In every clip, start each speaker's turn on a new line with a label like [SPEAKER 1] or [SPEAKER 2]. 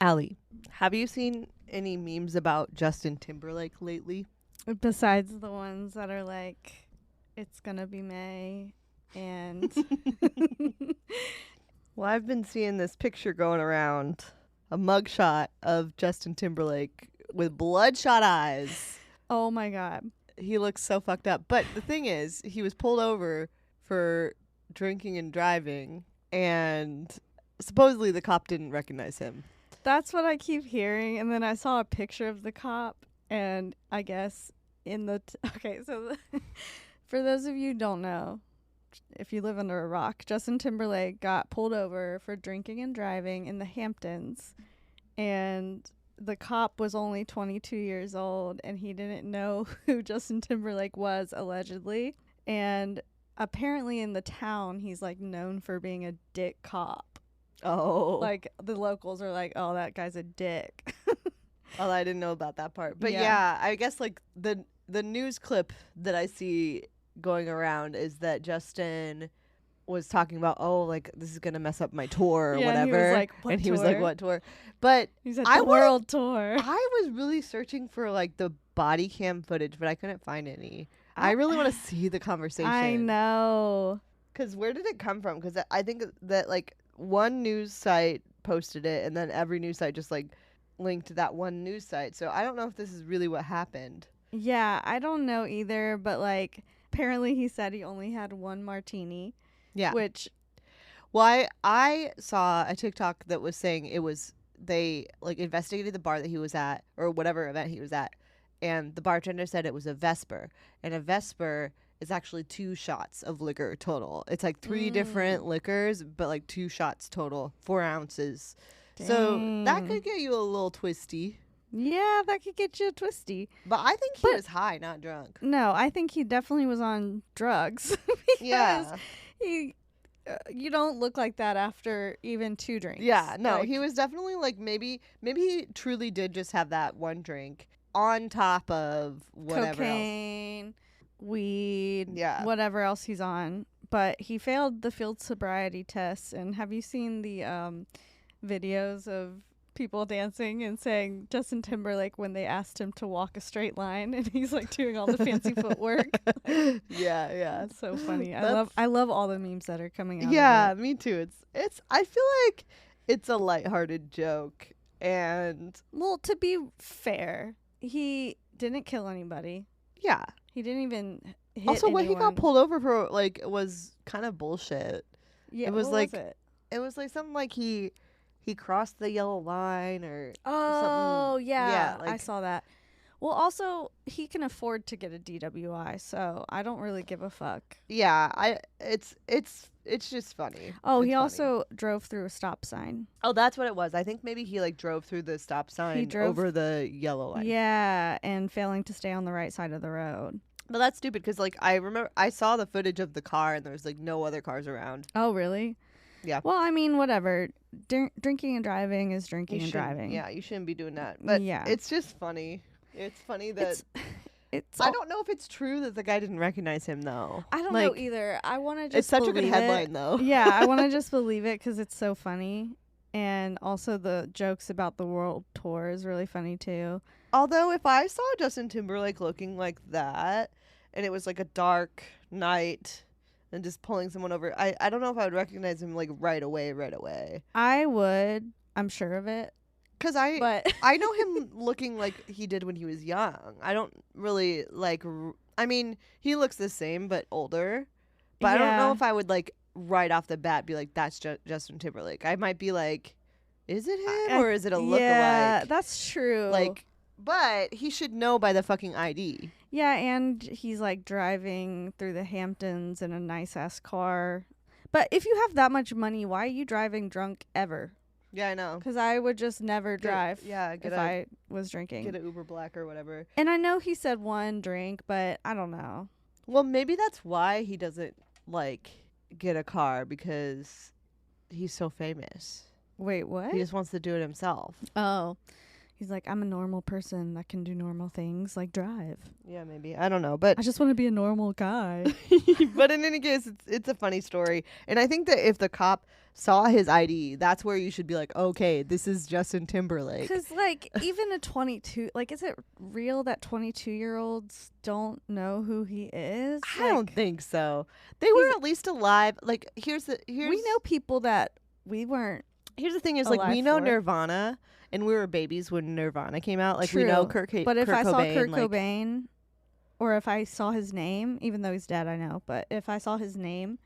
[SPEAKER 1] Allie, have you seen any memes about Justin Timberlake lately?
[SPEAKER 2] Besides the ones that are like, it's gonna be May, and
[SPEAKER 1] Well, I've been seeing this picture going around, a mugshot of Justin Timberlake with bloodshot eyes.
[SPEAKER 2] oh my god,
[SPEAKER 1] He looks so fucked up. But the thing is, he was pulled over for drinking and driving, and supposedly the cop didn't recognize him.
[SPEAKER 2] that's what I keep hearing. And then I saw a picture of the cop, and I guess in the okay, so for those of you who don't know, if you live under a rock, Justin Timberlake got pulled over for drinking and driving in the Hamptons, and the cop was only 22 years old, and he didn't know who Justin Timberlake was, allegedly. And apparently in the town, he's like known for being a dick cop.
[SPEAKER 1] Oh.
[SPEAKER 2] Like the locals are like, oh, that guy's a dick.
[SPEAKER 1] Oh, I didn't know about that part. But
[SPEAKER 2] Yeah.
[SPEAKER 1] yeah, I guess like the news clip that I see going around is that Justin was talking about, oh, like this is gonna mess up my tour or
[SPEAKER 2] Yeah, and he was
[SPEAKER 1] whatever.
[SPEAKER 2] like, "What
[SPEAKER 1] and he was like,
[SPEAKER 2] tour?"
[SPEAKER 1] what tour? But
[SPEAKER 2] He's at
[SPEAKER 1] I
[SPEAKER 2] the
[SPEAKER 1] wanna-
[SPEAKER 2] world tour.
[SPEAKER 1] I was really searching for like the body cam footage, but I couldn't find any. I really want to see the conversation.
[SPEAKER 2] I know.
[SPEAKER 1] Because where did it come from? Because I think that like one news site posted it, and then every news site just like linked to that one news site. So I don't know if this is really what happened.
[SPEAKER 2] Yeah, I don't know either, but like apparently he said he only had one martini,
[SPEAKER 1] Yeah.
[SPEAKER 2] which
[SPEAKER 1] Well, I saw a TikTok that was saying it was they like investigated the bar that he was at or whatever event he was at, and the bartender said it was a Vesper, and a Vesper is actually 2 shots of liquor total. It's like 3 different liquors, but like 2 shots total, 4 ounces. So that
[SPEAKER 2] Dang.
[SPEAKER 1] could get you a little twisty.
[SPEAKER 2] yeah, that could get you twisty.
[SPEAKER 1] But I think he
[SPEAKER 2] But-
[SPEAKER 1] was high, not drunk.
[SPEAKER 2] No, I think he definitely was on drugs. because
[SPEAKER 1] Yeah.
[SPEAKER 2] he you don't look like that after even 2 drinks.
[SPEAKER 1] Yeah, no,
[SPEAKER 2] Like,
[SPEAKER 1] he was definitely like maybe he truly did just have that one drink on top of whatever else.
[SPEAKER 2] cocaine, weed,
[SPEAKER 1] Yeah.
[SPEAKER 2] whatever else he's on. But he failed the field sobriety test. And have you seen the videos of people dancing and saying Justin Timberlake when they asked him to walk a straight line and he's like doing all the fancy footwork?
[SPEAKER 1] Yeah.
[SPEAKER 2] That's so funny.
[SPEAKER 1] That's-
[SPEAKER 2] I love all the memes that are coming out.
[SPEAKER 1] Yeah,
[SPEAKER 2] Of it.
[SPEAKER 1] me too. It's I feel like it's a lighthearted joke, and
[SPEAKER 2] Well, to be fair, he didn't kill anybody.
[SPEAKER 1] yeah.
[SPEAKER 2] He didn't even hit
[SPEAKER 1] Also, what he
[SPEAKER 2] anyone.
[SPEAKER 1] got pulled over for like was kind of bullshit.
[SPEAKER 2] Yeah,
[SPEAKER 1] it was
[SPEAKER 2] what
[SPEAKER 1] like-
[SPEAKER 2] was it?
[SPEAKER 1] It was like something like he crossed the yellow line or
[SPEAKER 2] Oh, yeah. I
[SPEAKER 1] like-
[SPEAKER 2] saw that. Well, also, he can afford to get a DWI, so I don't really give a fuck.
[SPEAKER 1] yeah. It's just funny.
[SPEAKER 2] Oh,
[SPEAKER 1] It's
[SPEAKER 2] he
[SPEAKER 1] funny.
[SPEAKER 2] also drove through a stop sign.
[SPEAKER 1] Oh, that's what it was. I think maybe he like drove through the stop sign
[SPEAKER 2] drove-
[SPEAKER 1] over the yellow line.
[SPEAKER 2] Yeah, and failing to stay on the right side of the road.
[SPEAKER 1] But that's stupid because like I remember I saw the footage of the car and there was like no other cars around.
[SPEAKER 2] Oh, really?
[SPEAKER 1] Yeah.
[SPEAKER 2] Well, I mean, whatever. Drinking and driving is drinking
[SPEAKER 1] You
[SPEAKER 2] and
[SPEAKER 1] shouldn't-
[SPEAKER 2] driving.
[SPEAKER 1] Yeah, you shouldn't be doing that. But
[SPEAKER 2] Yeah.
[SPEAKER 1] it's just funny. It's funny that
[SPEAKER 2] It's.
[SPEAKER 1] I don't know if it's true that the guy didn't recognize him though.
[SPEAKER 2] I don't know
[SPEAKER 1] like,
[SPEAKER 2] either. I want to just.
[SPEAKER 1] It's such a good
[SPEAKER 2] believe
[SPEAKER 1] headline
[SPEAKER 2] it.
[SPEAKER 1] though.
[SPEAKER 2] Yeah, I want to just believe it because it's so funny, and also the jokes about the world tour is really funny too.
[SPEAKER 1] Although if I saw Justin Timberlake looking like that and it was like a dark night and just pulling someone over, I don't know if I would recognize him like right away.
[SPEAKER 2] I would. I'm sure of it.
[SPEAKER 1] Cuz I
[SPEAKER 2] But
[SPEAKER 1] I know him looking like he did when he was young. I don't really like I mean, he looks the same but older. But I don't know
[SPEAKER 2] Yeah.
[SPEAKER 1] if I would like right off the bat be like that's Justin Timberlake. I might be like is it him or is it a lookalike?
[SPEAKER 2] Yeah, that's true.
[SPEAKER 1] Like but he should know by the fucking ID.
[SPEAKER 2] yeah, and he's like driving through the Hamptons in a nice ass car. But if you have that much money, why are you driving drunk ever?
[SPEAKER 1] Yeah, I know.
[SPEAKER 2] Because I would just never drive
[SPEAKER 1] Get
[SPEAKER 2] if I was drinking.
[SPEAKER 1] get an Uber Black or whatever.
[SPEAKER 2] And I know he said one drink, but I don't know.
[SPEAKER 1] Well, maybe that's why he doesn't like get a car because he's so famous.
[SPEAKER 2] Wait, what?
[SPEAKER 1] He just wants to do it himself.
[SPEAKER 2] Oh, He's like, I'm a normal person that can do normal things, like drive.
[SPEAKER 1] Yeah, maybe. I don't know. But
[SPEAKER 2] I just want to be a normal guy.
[SPEAKER 1] but in any case, it's a funny story. And I think that if the cop saw his ID, that's where you should be like, okay, this is Justin Timberlake.
[SPEAKER 2] Because, like, even a 22, like, is it real that 22-year-olds don't know who he is?
[SPEAKER 1] I don't think so. They were at least alive. Like,
[SPEAKER 2] we know people that we weren't.
[SPEAKER 1] Here's the thing is, like, we know
[SPEAKER 2] for.
[SPEAKER 1] Nirvana, and we were babies when Nirvana came out. Like,
[SPEAKER 2] True.
[SPEAKER 1] we know
[SPEAKER 2] But if I saw Kurt
[SPEAKER 1] like,
[SPEAKER 2] Cobain, or if I saw his name, even though he's dead, I know, but if I saw his name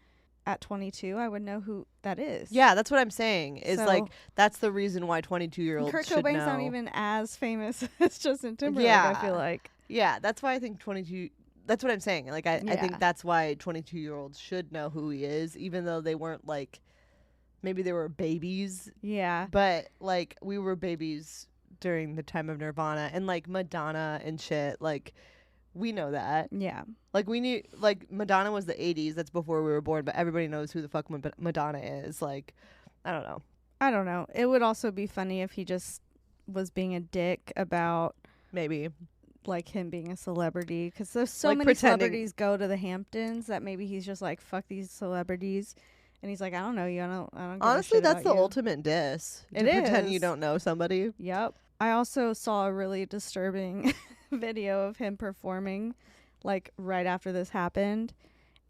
[SPEAKER 2] at 22, I would know who that is.
[SPEAKER 1] Yeah, that's what I'm saying. Is
[SPEAKER 2] So-
[SPEAKER 1] like, that's the reason why 22-year-olds
[SPEAKER 2] Kurt
[SPEAKER 1] should
[SPEAKER 2] Cobain's
[SPEAKER 1] know.
[SPEAKER 2] not even as famous as Justin Timberlake,
[SPEAKER 1] Yeah.
[SPEAKER 2] I feel like.
[SPEAKER 1] Yeah, that's why I think 22. That's what I'm saying. Like, I
[SPEAKER 2] Yeah.
[SPEAKER 1] think that's why 22-year-olds should know who he is, even though they weren't like, maybe they were babies,
[SPEAKER 2] Yeah.
[SPEAKER 1] but like we were babies during the time of Nirvana and like Madonna and shit. Like, we know that.
[SPEAKER 2] Yeah.
[SPEAKER 1] Like, we knew, like, Madonna was the 80s. That's before we were born, but everybody knows who the fuck Madonna is. Like, I don't know.
[SPEAKER 2] I don't know. It would also be funny if he just was being a dick about,
[SPEAKER 1] Maybe.
[SPEAKER 2] like, him being a celebrity. Because there's so
[SPEAKER 1] Like,
[SPEAKER 2] many
[SPEAKER 1] pretending-
[SPEAKER 2] celebrities go to the Hamptons that maybe he's just like, fuck these celebrities. And he's like, I don't know you. I don't give a
[SPEAKER 1] Honestly,
[SPEAKER 2] shit
[SPEAKER 1] that's the
[SPEAKER 2] about you.
[SPEAKER 1] ultimate diss.
[SPEAKER 2] It
[SPEAKER 1] to pretend
[SPEAKER 2] is.
[SPEAKER 1] you don't know somebody.
[SPEAKER 2] Yep. I also saw a really disturbing video of him performing, like, right after this happened.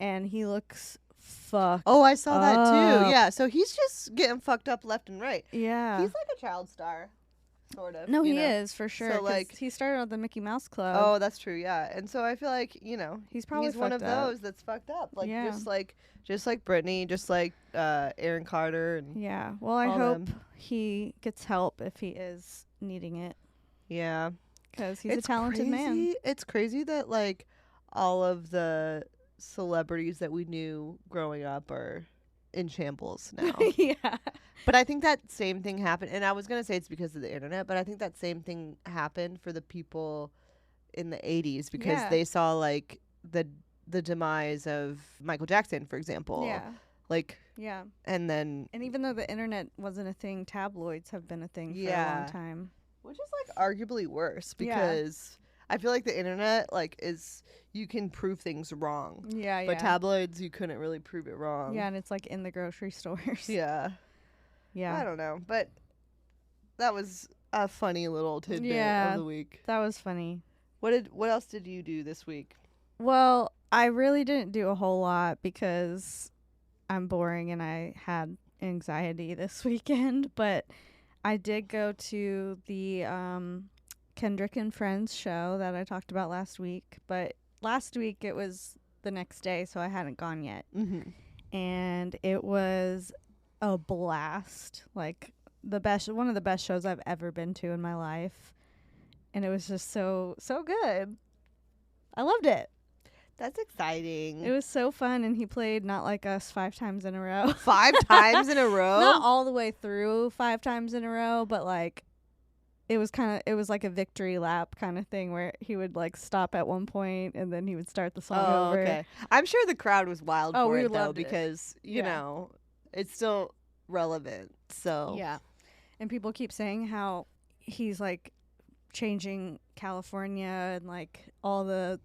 [SPEAKER 2] And he looks fucked.
[SPEAKER 1] Oh, I saw that too.
[SPEAKER 2] up.
[SPEAKER 1] Yeah, so he's just getting fucked up left and right.
[SPEAKER 2] Yeah.
[SPEAKER 1] He's like a child star, sort of.
[SPEAKER 2] No,
[SPEAKER 1] you
[SPEAKER 2] he
[SPEAKER 1] know?
[SPEAKER 2] is, for sure.
[SPEAKER 1] So,
[SPEAKER 2] 'cause
[SPEAKER 1] like-
[SPEAKER 2] he started at the Mickey Mouse Club.
[SPEAKER 1] Oh, that's true. Yeah, and so I feel like
[SPEAKER 2] he's probably
[SPEAKER 1] he's one of
[SPEAKER 2] fucked up.
[SPEAKER 1] those that's fucked up. Like,
[SPEAKER 2] Yeah.
[SPEAKER 1] just like Britney, just like Aaron Carter, and
[SPEAKER 2] Yeah. Well, I
[SPEAKER 1] all
[SPEAKER 2] hope
[SPEAKER 1] them.
[SPEAKER 2] he gets help if he is needing it.
[SPEAKER 1] yeah.
[SPEAKER 2] Because he's a talented man.
[SPEAKER 1] It's crazy that like all of the celebrities that we knew growing up are in shambles now.
[SPEAKER 2] Yeah.
[SPEAKER 1] But I think that same thing happened, and I was gonna say it's because of the internet, but I think that same thing happened for the people in the 80s because
[SPEAKER 2] Yeah.
[SPEAKER 1] they saw like the demise of Michael Jackson, for example.
[SPEAKER 2] Yeah.
[SPEAKER 1] Like,
[SPEAKER 2] Yeah.
[SPEAKER 1] and then
[SPEAKER 2] And even though the internet wasn't a thing, tabloids have been a thing for a
[SPEAKER 1] Yeah.
[SPEAKER 2] long time.
[SPEAKER 1] which is like arguably worse
[SPEAKER 2] Yeah.
[SPEAKER 1] because I feel like the internet like is you can prove things wrong.
[SPEAKER 2] Yeah,
[SPEAKER 1] But tabloids you couldn't really prove it wrong.
[SPEAKER 2] yeah, and it's like in the grocery stores.
[SPEAKER 1] Yeah.
[SPEAKER 2] Yeah.
[SPEAKER 1] I don't know, but that was a funny little tidbit
[SPEAKER 2] Yeah.
[SPEAKER 1] of the week.
[SPEAKER 2] That was funny.
[SPEAKER 1] What else did you do this week?
[SPEAKER 2] Well, I really didn't do a whole lot because I'm boring and I had anxiety this weekend, but I did go to the Kendrick and Friends show that I talked about last week, but last week it was the next day, so I hadn't gone yet.
[SPEAKER 1] Mm-hmm.
[SPEAKER 2] And it was a blast. Like one of the best shows I've ever been to in my life. And it was just so good. I loved it.
[SPEAKER 1] That's exciting.
[SPEAKER 2] It was so fun, and he played Not Like Us 5 times in a row.
[SPEAKER 1] 5 times in a row?
[SPEAKER 2] Not all the way through 5 times in a row, but like it was like a victory lap kind of thing where he would like stop at one point and then he would start the song over.
[SPEAKER 1] Okay. I'm sure the crowd was wild
[SPEAKER 2] Oh,
[SPEAKER 1] for
[SPEAKER 2] we
[SPEAKER 1] it though
[SPEAKER 2] loved it.
[SPEAKER 1] because, you
[SPEAKER 2] Yeah.
[SPEAKER 1] know, it's still relevant. So
[SPEAKER 2] Yeah. And people keep saying how he's like changing California and like all the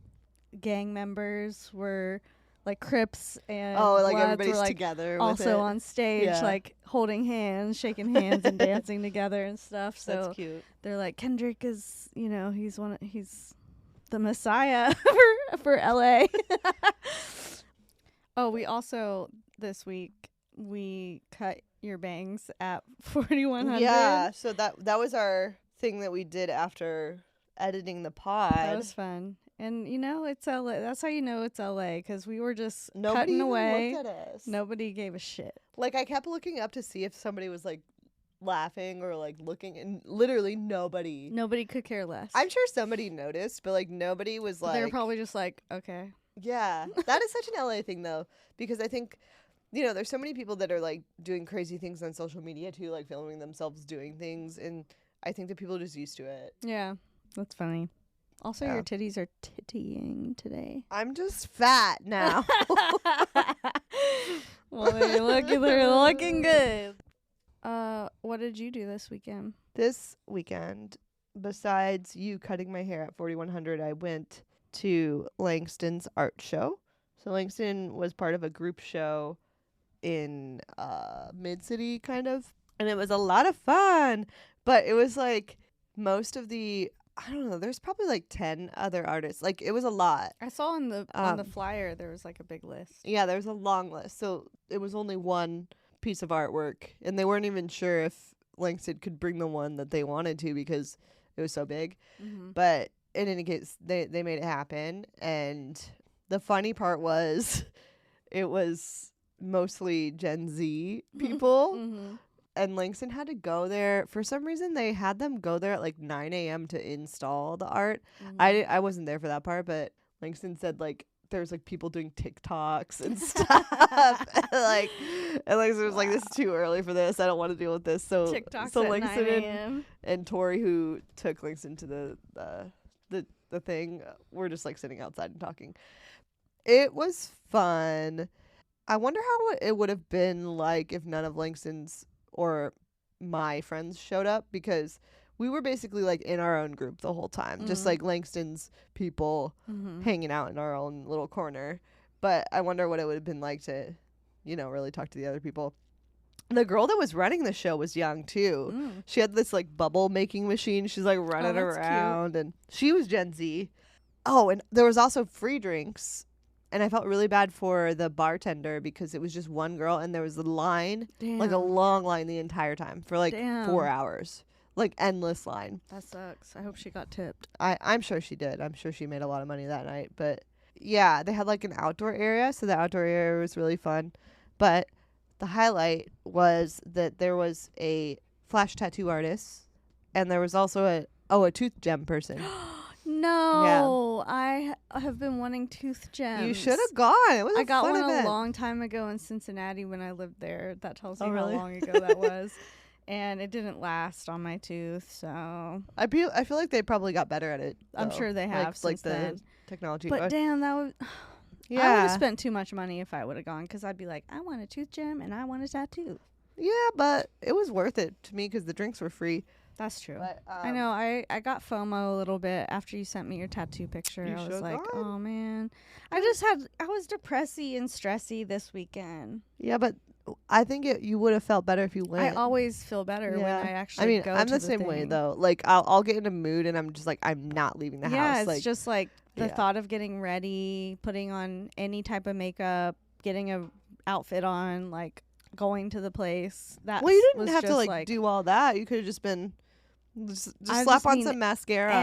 [SPEAKER 2] gang members were like Crips and
[SPEAKER 1] Oh, like
[SPEAKER 2] Bloods
[SPEAKER 1] everybody's
[SPEAKER 2] were, like,
[SPEAKER 1] together with
[SPEAKER 2] also
[SPEAKER 1] it.
[SPEAKER 2] on stage,
[SPEAKER 1] Yeah.
[SPEAKER 2] like holding hands, shaking hands, and dancing together and stuff. So
[SPEAKER 1] That's cute.
[SPEAKER 2] they're like, Kendrick is, he's the Messiah for LA. Oh, we also this week we cut your bangs at 4100.
[SPEAKER 1] Yeah, so that was our thing that we did after editing the pod.
[SPEAKER 2] That was fun. And it's LA. That's how you know it's LA, because we were just
[SPEAKER 1] Nobody
[SPEAKER 2] cutting
[SPEAKER 1] even
[SPEAKER 2] away.
[SPEAKER 1] looked at us.
[SPEAKER 2] Nobody gave a shit.
[SPEAKER 1] Like, I kept looking up to see if somebody was like laughing or like looking, and literally nobody.
[SPEAKER 2] Nobody could care less.
[SPEAKER 1] I'm sure somebody noticed, but like nobody was like.
[SPEAKER 2] They're probably just like, okay.
[SPEAKER 1] Yeah, that is such an LA thing though, because I think, there's so many people that are like doing crazy things on social media too, like filming themselves doing things, and I think that people are just used to it.
[SPEAKER 2] Yeah, that's funny. Also,
[SPEAKER 1] Yeah.
[SPEAKER 2] your titties are tittying today.
[SPEAKER 1] I'm just fat now.
[SPEAKER 2] Well, they're looking good. What did you do this weekend?
[SPEAKER 1] This weekend, besides you cutting my hair at 4100, I went to Langston's art show. So Langston was part of a group show in Mid-City kind of, and it was a lot of fun. But it was like most of the, I don't know, there's probably like 10 other artists. Like it was a lot.
[SPEAKER 2] I saw on the flyer there was like a big list.
[SPEAKER 1] Yeah, there was a long list. So it was only one piece of artwork, and they weren't even sure if Langston could bring the one that they wanted to because it was so big.
[SPEAKER 2] Mm-hmm.
[SPEAKER 1] But in any case, they made it happen. And the funny part was it was mostly Gen Z people.
[SPEAKER 2] Mm-hmm.
[SPEAKER 1] And Langston had to go there. For some reason, they had them go there at like 9 a.m. to install the art.
[SPEAKER 2] Mm-hmm.
[SPEAKER 1] I wasn't there for that part, but Langston said like there's like people doing TikToks and stuff. and Langston was like, this is too early for this. I don't want to deal with this. So
[SPEAKER 2] TikToks
[SPEAKER 1] so
[SPEAKER 2] at
[SPEAKER 1] Langston
[SPEAKER 2] 9 a.m.
[SPEAKER 1] and Tori, who took Langston to the thing, we're just like sitting outside and talking. It was fun. I wonder how it would have been like if none of Langston's or my friends showed up, because we were basically like in our own group the whole time, just like Langston's people hanging out in our own little corner. But I wonder what it would have been like to, really talk to the other people. The girl that was running the show was young too. She had this like bubble making machine. She's like running around, and she was Gen Z. Oh, and there was also free drinks. And I felt really bad for the bartender because it was just one girl, and there was a line, like a long line the entire time for like 4 hours. Like endless line.
[SPEAKER 2] That sucks. I hope she got tipped.
[SPEAKER 1] I'm sure she did. I'm sure she made a lot of money that night. But yeah, they had like an outdoor area. So the outdoor area was really fun. But the highlight was that there was a flash tattoo artist, and there was also a tooth gem person.
[SPEAKER 2] No, yeah. I have been wanting tooth gems.
[SPEAKER 1] You should have gone. It was a
[SPEAKER 2] got
[SPEAKER 1] fun
[SPEAKER 2] one
[SPEAKER 1] event.
[SPEAKER 2] A long time ago in Cincinnati when I lived there. That tells you
[SPEAKER 1] really?
[SPEAKER 2] how long ago that was. And it didn't last on my tooth, so
[SPEAKER 1] I feel like they probably got better at it, though.
[SPEAKER 2] I'm sure they have since
[SPEAKER 1] the
[SPEAKER 2] then.
[SPEAKER 1] Technology.
[SPEAKER 2] But damn, that would
[SPEAKER 1] yeah.
[SPEAKER 2] I would have spent too much money if I would have gone, because I'd be like, I want a tooth gem and I want a tattoo.
[SPEAKER 1] Yeah, but it was worth it to me because the drinks were free.
[SPEAKER 2] That's true.
[SPEAKER 1] But,
[SPEAKER 2] I know. I got FOMO a little bit after you sent me your tattoo picture. I was like, oh man, I was depressy and stressy this weekend.
[SPEAKER 1] Yeah, but I think you would have felt better if you went.
[SPEAKER 2] I always feel better when I actually go
[SPEAKER 1] I'm
[SPEAKER 2] to
[SPEAKER 1] the same way though. Like I'll get in a mood and I'm just like, I'm not leaving the house.
[SPEAKER 2] Yeah, it's
[SPEAKER 1] like,
[SPEAKER 2] just like the thought of getting ready, putting on any type of makeup, getting a outfit on, like going to the place. That
[SPEAKER 1] well, you didn't have to like do all that. You could have just been just slap on some mascara.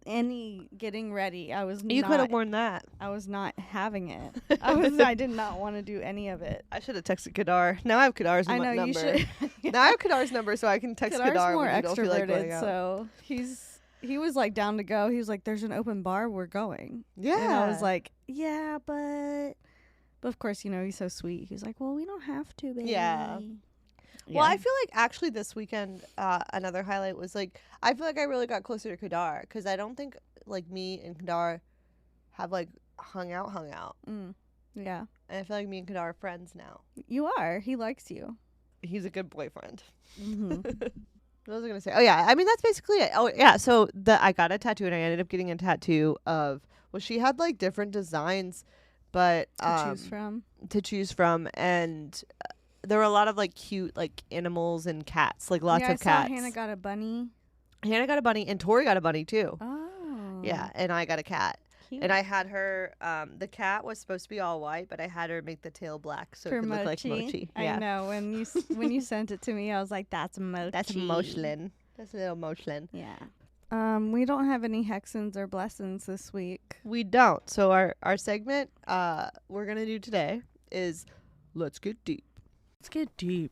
[SPEAKER 2] Any getting ready.
[SPEAKER 1] You could have worn that.
[SPEAKER 2] I was not having it. I did not want to do any of it.
[SPEAKER 1] I should have texted Kadar. Now I have Kadar's number.
[SPEAKER 2] I know you should.
[SPEAKER 1] Now I have Kadar's number, so I can text Kadar
[SPEAKER 2] more
[SPEAKER 1] when you don't feel like going out.
[SPEAKER 2] So he was like down to go. He was like, "There's an open bar. We're going."
[SPEAKER 1] Yeah.
[SPEAKER 2] And I was like, "Yeah, but of course, he's so sweet." He's like, "Well, we don't have to, baby."
[SPEAKER 1] Yeah. Well, I feel like actually this weekend, another highlight was like, I feel like I really got closer to Kadar because I don't think like me and Kadar have like hung out.
[SPEAKER 2] Yeah.
[SPEAKER 1] And I feel like me and Kadar are friends now.
[SPEAKER 2] You are. He likes you.
[SPEAKER 1] He's a good boyfriend.
[SPEAKER 2] Mm-hmm.
[SPEAKER 1] What was I gonna say? Oh yeah, I mean that's basically it. Oh yeah, so I got a tattoo and I ended up getting a tattoo of she had like different designs, but to choose from, and there were a lot of like cute like animals and cats, like lots of cats.
[SPEAKER 2] I saw Hannah got a bunny.
[SPEAKER 1] And Tori got a bunny too.
[SPEAKER 2] Oh.
[SPEAKER 1] Yeah, and I got a cat.
[SPEAKER 2] Cute.
[SPEAKER 1] And I had her, the cat was supposed to be all white, but I had her make the tail black so it could look like Mochi.
[SPEAKER 2] I know. When you sent it to me, I was like, that's Mochi.
[SPEAKER 1] That's Mochlin. That's little Mochlin.
[SPEAKER 2] Yeah. We don't have any hexens or blessings this week.
[SPEAKER 1] We don't. So our segment we're going to do today is Let's Get Deep.
[SPEAKER 2] Let's get deep.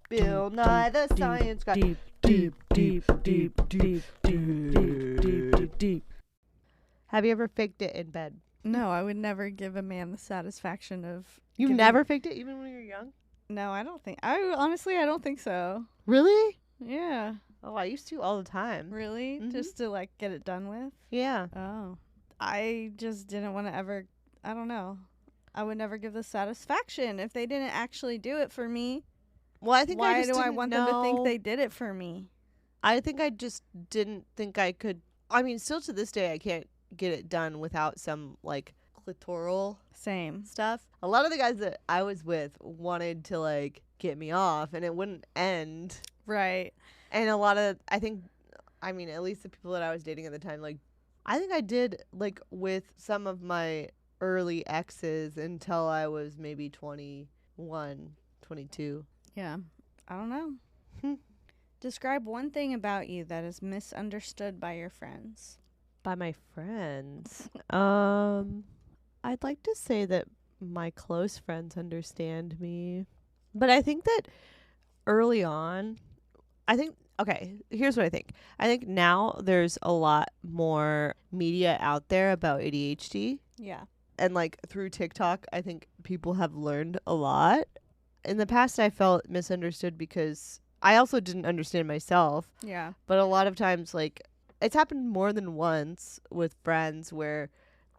[SPEAKER 1] Bill Nye the Science Guy. Deep. Have you ever faked it in bed?
[SPEAKER 2] No, I would never give a man the satisfaction of.
[SPEAKER 1] You never faked it, even when you were young?
[SPEAKER 2] No, I don't think. I don't think so.
[SPEAKER 1] Really?
[SPEAKER 2] Yeah.
[SPEAKER 1] Oh, I used to all the time.
[SPEAKER 2] Really? Mm-hmm. Just to like get it done with?
[SPEAKER 1] Yeah.
[SPEAKER 2] Oh, I just didn't want to ever. I don't know. I would never give the satisfaction if they didn't actually do it for me.
[SPEAKER 1] Well, I think
[SPEAKER 2] why do I want them to think they did it for me?
[SPEAKER 1] I think I just didn't think I could. I mean, still to this day, I can't get it done without some like clitoral
[SPEAKER 2] Same.
[SPEAKER 1] stuff. A lot of the guys that I was with wanted to like get me off, and it wouldn't end.
[SPEAKER 2] Right.
[SPEAKER 1] And a lot of, I mean, at least the people that I was dating at the time, like, I think I did like with some of my early exes until I was maybe 21, 22.
[SPEAKER 2] Yeah. I don't know. Describe one thing about you that is misunderstood by your friends.
[SPEAKER 1] By my friends. I'd like to say that my close friends understand me. But I think that early on, okay, here's what I think. I think now there's a lot more media out there about ADHD.
[SPEAKER 2] Yeah.
[SPEAKER 1] And like through TikTok, I think people have learned a lot. In the past, I felt misunderstood because I also didn't understand myself.
[SPEAKER 2] Yeah.
[SPEAKER 1] But a lot of times, like, it's happened more than once with friends where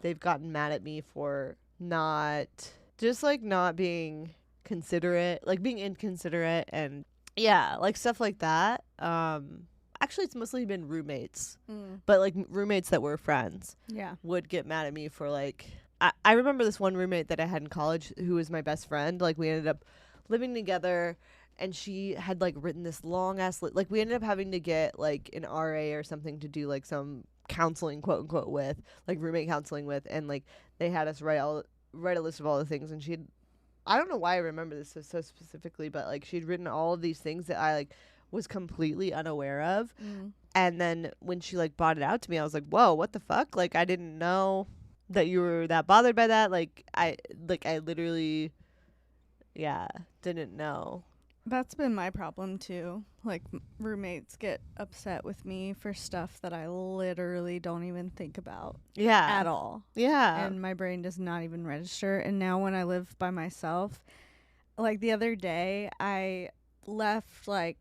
[SPEAKER 1] they've gotten mad at me for not being considerate, like being inconsiderate, and yeah, like stuff like that. Actually, it's mostly been roommates, but like roommates that were friends would get mad at me for like, I remember this one roommate that I had in college who was my best friend. Like, we ended up living together, and she had like written this long ass like we ended up having to get like an RA or something to do like some counseling, quote unquote, with like roommate counseling with, and like they had us write a list of all the things, and I don't know why I remember this so specifically, but like she'd written all of these things that I like was completely unaware of. And then when she like brought it out to me, I was like, whoa, what the fuck? Like, I didn't know that you were that bothered by that. Like I literally didn't know.
[SPEAKER 2] That's been my problem too. Like, roommates get upset with me for stuff that I literally don't even think about at all.
[SPEAKER 1] Yeah.
[SPEAKER 2] And my brain does not even register. And now when I live by myself, like the other day, I left like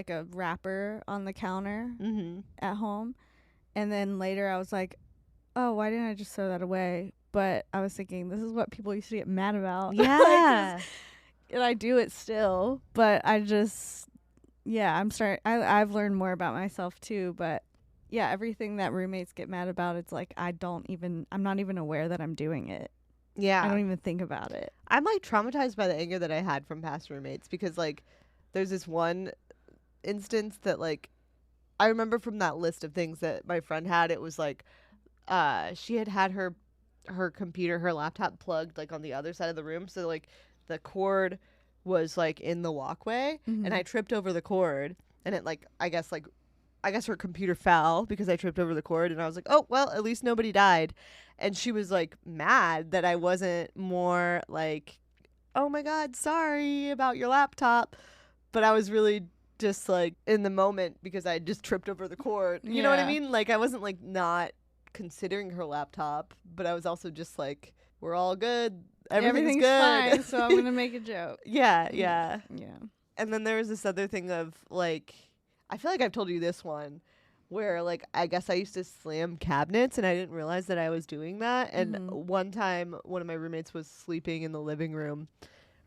[SPEAKER 2] a wrapper on the counter at home. And then later I was like, oh, why didn't I just throw that away? But I was thinking, this is what people used to get mad about.
[SPEAKER 1] Yeah.
[SPEAKER 2] And I do it still, but I just, I've learned more about myself too, but yeah, everything that roommates get mad about, it's like, I'm not even aware that I'm doing it.
[SPEAKER 1] Yeah.
[SPEAKER 2] I don't even think about it.
[SPEAKER 1] I'm like traumatized by the anger that I had from past roommates, because like there's this one instance that like I remember from that list of things that my friend had. It was like she had her computer, her laptop plugged like on the other side of the room, so like the cord was like in the walkway, and I tripped over the cord, and it like I guess her computer fell because I tripped over the cord, and I was like, oh well, at least nobody died. And she was like mad that I wasn't more like, oh my god, sorry about your laptop. But I was really just like in the moment because I just tripped over the cord. You know what I mean? Like, I wasn't like not considering her laptop, but I was also just like, we're all good. Everything's good.
[SPEAKER 2] Fine, so I'm gonna make a joke.
[SPEAKER 1] Yeah. And then there was this other thing of like, I feel like I've told you this one, where like I guess I used to slam cabinets and I didn't realize that I was doing that. And one time, one of my roommates was sleeping in the living room,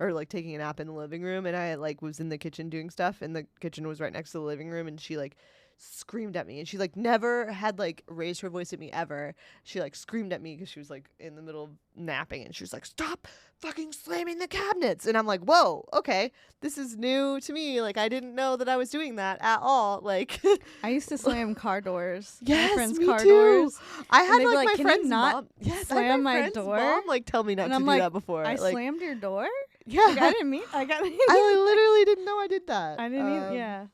[SPEAKER 1] or like taking a nap in the living room, and I like was in the kitchen doing stuff, and the kitchen was right next to the living room, and she like screamed at me, and she like never had like raised her voice at me ever. She like screamed at me because she was like in the middle of napping, and she was like, stop fucking slamming the cabinets. And I'm like, whoa, okay, this is new to me. Like, I didn't know that I was doing that at all. Like,
[SPEAKER 2] I used to slam car doors.
[SPEAKER 1] Yes,
[SPEAKER 2] my friends'
[SPEAKER 1] me
[SPEAKER 2] car
[SPEAKER 1] too.
[SPEAKER 2] doors.
[SPEAKER 1] I had
[SPEAKER 2] like,
[SPEAKER 1] my
[SPEAKER 2] can
[SPEAKER 1] friend's
[SPEAKER 2] you not
[SPEAKER 1] mom. Yes,
[SPEAKER 2] slam my
[SPEAKER 1] friend's
[SPEAKER 2] door?
[SPEAKER 1] Mom, like, tell me not
[SPEAKER 2] And
[SPEAKER 1] to
[SPEAKER 2] I'm
[SPEAKER 1] do
[SPEAKER 2] like,
[SPEAKER 1] that before.
[SPEAKER 2] I
[SPEAKER 1] like,
[SPEAKER 2] slammed your door?
[SPEAKER 1] Yeah,
[SPEAKER 2] like, I didn't mean. I
[SPEAKER 1] literally didn't know I did that.
[SPEAKER 2] I didn't even. Yeah.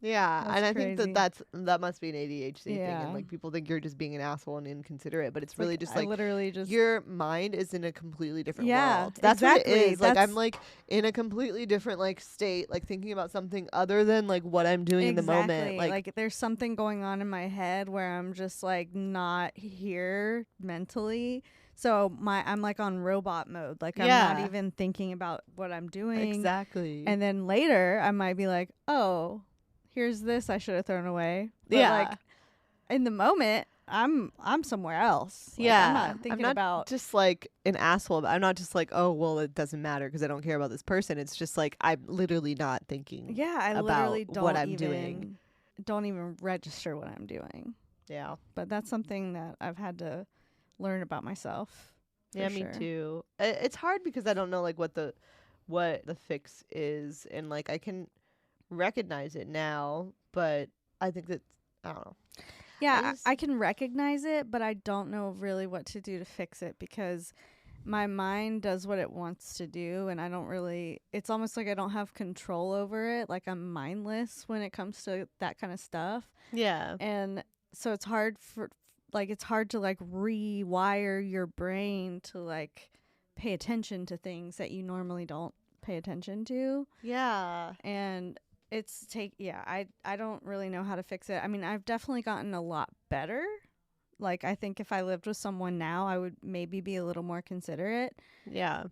[SPEAKER 1] Yeah,
[SPEAKER 2] That's
[SPEAKER 1] and I
[SPEAKER 2] crazy.
[SPEAKER 1] think that must be an ADHD thing, and like people think you're just being an asshole and inconsiderate, but it's really
[SPEAKER 2] like,
[SPEAKER 1] just
[SPEAKER 2] I
[SPEAKER 1] like
[SPEAKER 2] literally just
[SPEAKER 1] your mind is in a completely different
[SPEAKER 2] Yeah,
[SPEAKER 1] world. That's
[SPEAKER 2] exactly.
[SPEAKER 1] what it is. Like,
[SPEAKER 2] That's-
[SPEAKER 1] I'm like in a completely different like state, like thinking about something other than like what I'm doing in the moment.
[SPEAKER 2] Like there's something going on in my head where I'm just like not here mentally. So I'm like on robot mode. Like I'm not even thinking about what I'm doing.
[SPEAKER 1] Exactly.
[SPEAKER 2] And then later I might be like, oh, here's this I should have thrown away. But like in the moment, I'm somewhere else. Like, I'm not thinking about
[SPEAKER 1] just like an asshole. I'm not just like, oh well, it doesn't matter because I don't care about this person. It's just like I'm literally not thinking.
[SPEAKER 2] I
[SPEAKER 1] about
[SPEAKER 2] literally don't
[SPEAKER 1] what I'm
[SPEAKER 2] even
[SPEAKER 1] doing.
[SPEAKER 2] don't even register what I'm doing.
[SPEAKER 1] Yeah.
[SPEAKER 2] But that's something that I've had to learn about myself.
[SPEAKER 1] Yeah, me too. It's hard because I don't know like what the fix is, and like I can recognize it now, but I think that I don't know.
[SPEAKER 2] Yeah, I can recognize it, but I don't know really what to do to fix it because my mind does what it wants to do, and I don't really, it's almost like I don't have control over it. Like I'm mindless when it comes to that kind of stuff.
[SPEAKER 1] Yeah.
[SPEAKER 2] And so it's hard to like rewire your brain to like pay attention to things that you normally don't pay attention to.
[SPEAKER 1] Yeah.
[SPEAKER 2] And I don't really know how to fix it. I mean, I've definitely gotten a lot better. Like, I think if I lived with someone now, I would maybe be a little more considerate.
[SPEAKER 1] Yeah.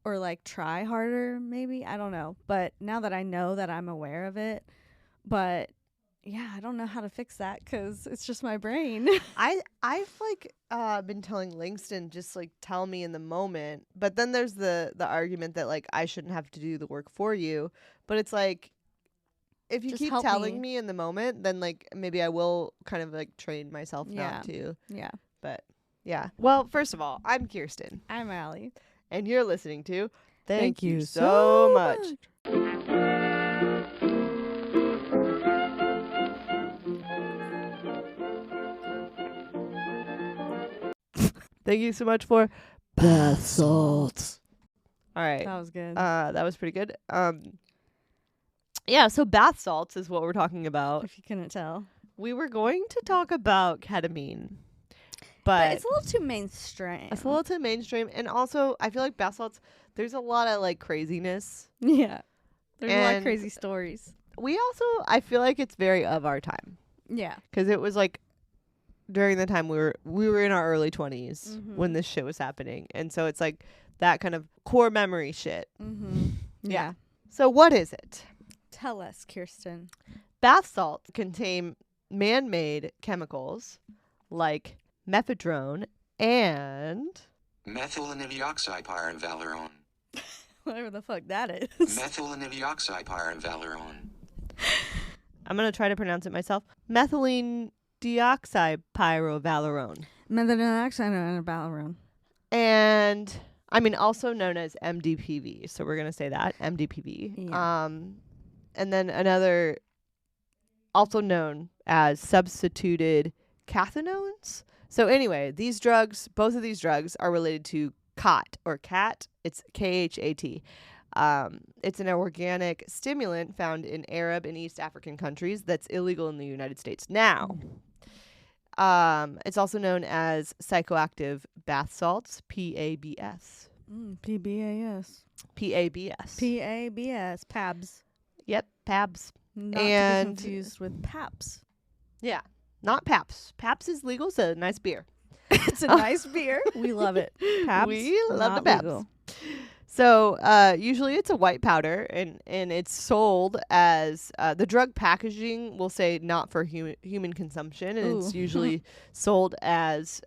[SPEAKER 2] Or, like, try harder, maybe. I don't know. But now that I know that I'm aware of it, but, yeah, I don't know how to fix that because it's just my brain.
[SPEAKER 1] I've, like, been telling Langston just, like, tell me in the moment. But then there's the argument that, like, I shouldn't have to do the work for you. But it's, like, if you
[SPEAKER 2] Just
[SPEAKER 1] keep telling me in the moment, then like maybe I will kind of like train myself not to.
[SPEAKER 2] Yeah.
[SPEAKER 1] But yeah. Well, first of all, I'm Kirsten.
[SPEAKER 2] I'm Allie.
[SPEAKER 1] And you're listening to Thank You So Much. Thank you so much for bath salts. All right.
[SPEAKER 2] That was good.
[SPEAKER 1] That was pretty good. Yeah, so bath salts is what we're talking about.
[SPEAKER 2] If you couldn't tell.
[SPEAKER 1] We were going to talk about ketamine. But
[SPEAKER 2] it's a little too mainstream.
[SPEAKER 1] It's a little too mainstream. And also, I feel like bath salts, there's a lot of, like, craziness.
[SPEAKER 2] Yeah. There's a lot of crazy stories.
[SPEAKER 1] We also, I feel like it's very of our time.
[SPEAKER 2] Yeah.
[SPEAKER 1] Because it was, like, during the time we were in our early 20s when this shit was happening. And so it's, like, that kind of core memory shit.
[SPEAKER 2] Mm-hmm. Yeah.
[SPEAKER 1] So what is it?
[SPEAKER 2] Tell us, Kirsten.
[SPEAKER 1] Bath salts contain man-made chemicals like mephedrone and
[SPEAKER 3] methylene-dioxypyrovalerone.
[SPEAKER 2] Whatever the fuck that is.
[SPEAKER 3] Methylene-dioxypyrovalerone.
[SPEAKER 1] I'm going to try to pronounce it myself. Methylene deoxypyrovalerone.
[SPEAKER 2] Methylene-dioxypyrovalerone.
[SPEAKER 1] And I mean also known as MDPV. So we're going to say that MDPV.
[SPEAKER 2] Yeah.
[SPEAKER 1] And then another, also known as substituted cathinones. So anyway, these drugs, both of these drugs are related to khat or cat. It's KHAT. It's an organic stimulant found in Arab and East African countries that's illegal in the United States now. It's also known as psychoactive bath salts, PABS.
[SPEAKER 2] PBAS.
[SPEAKER 1] PABS.
[SPEAKER 2] PABS. PABS.
[SPEAKER 1] Yep, PABS.
[SPEAKER 2] Not to be confused with PAPS.
[SPEAKER 1] Yeah, not PAPS. PAPS is legal. It's a nice beer.
[SPEAKER 2] It's a nice beer. We love it. PAPS.
[SPEAKER 1] We love the PAPS.
[SPEAKER 2] Legal.
[SPEAKER 1] So usually it's a white powder, and it's sold as the drug packaging will say not for human consumption, and it's usually sold as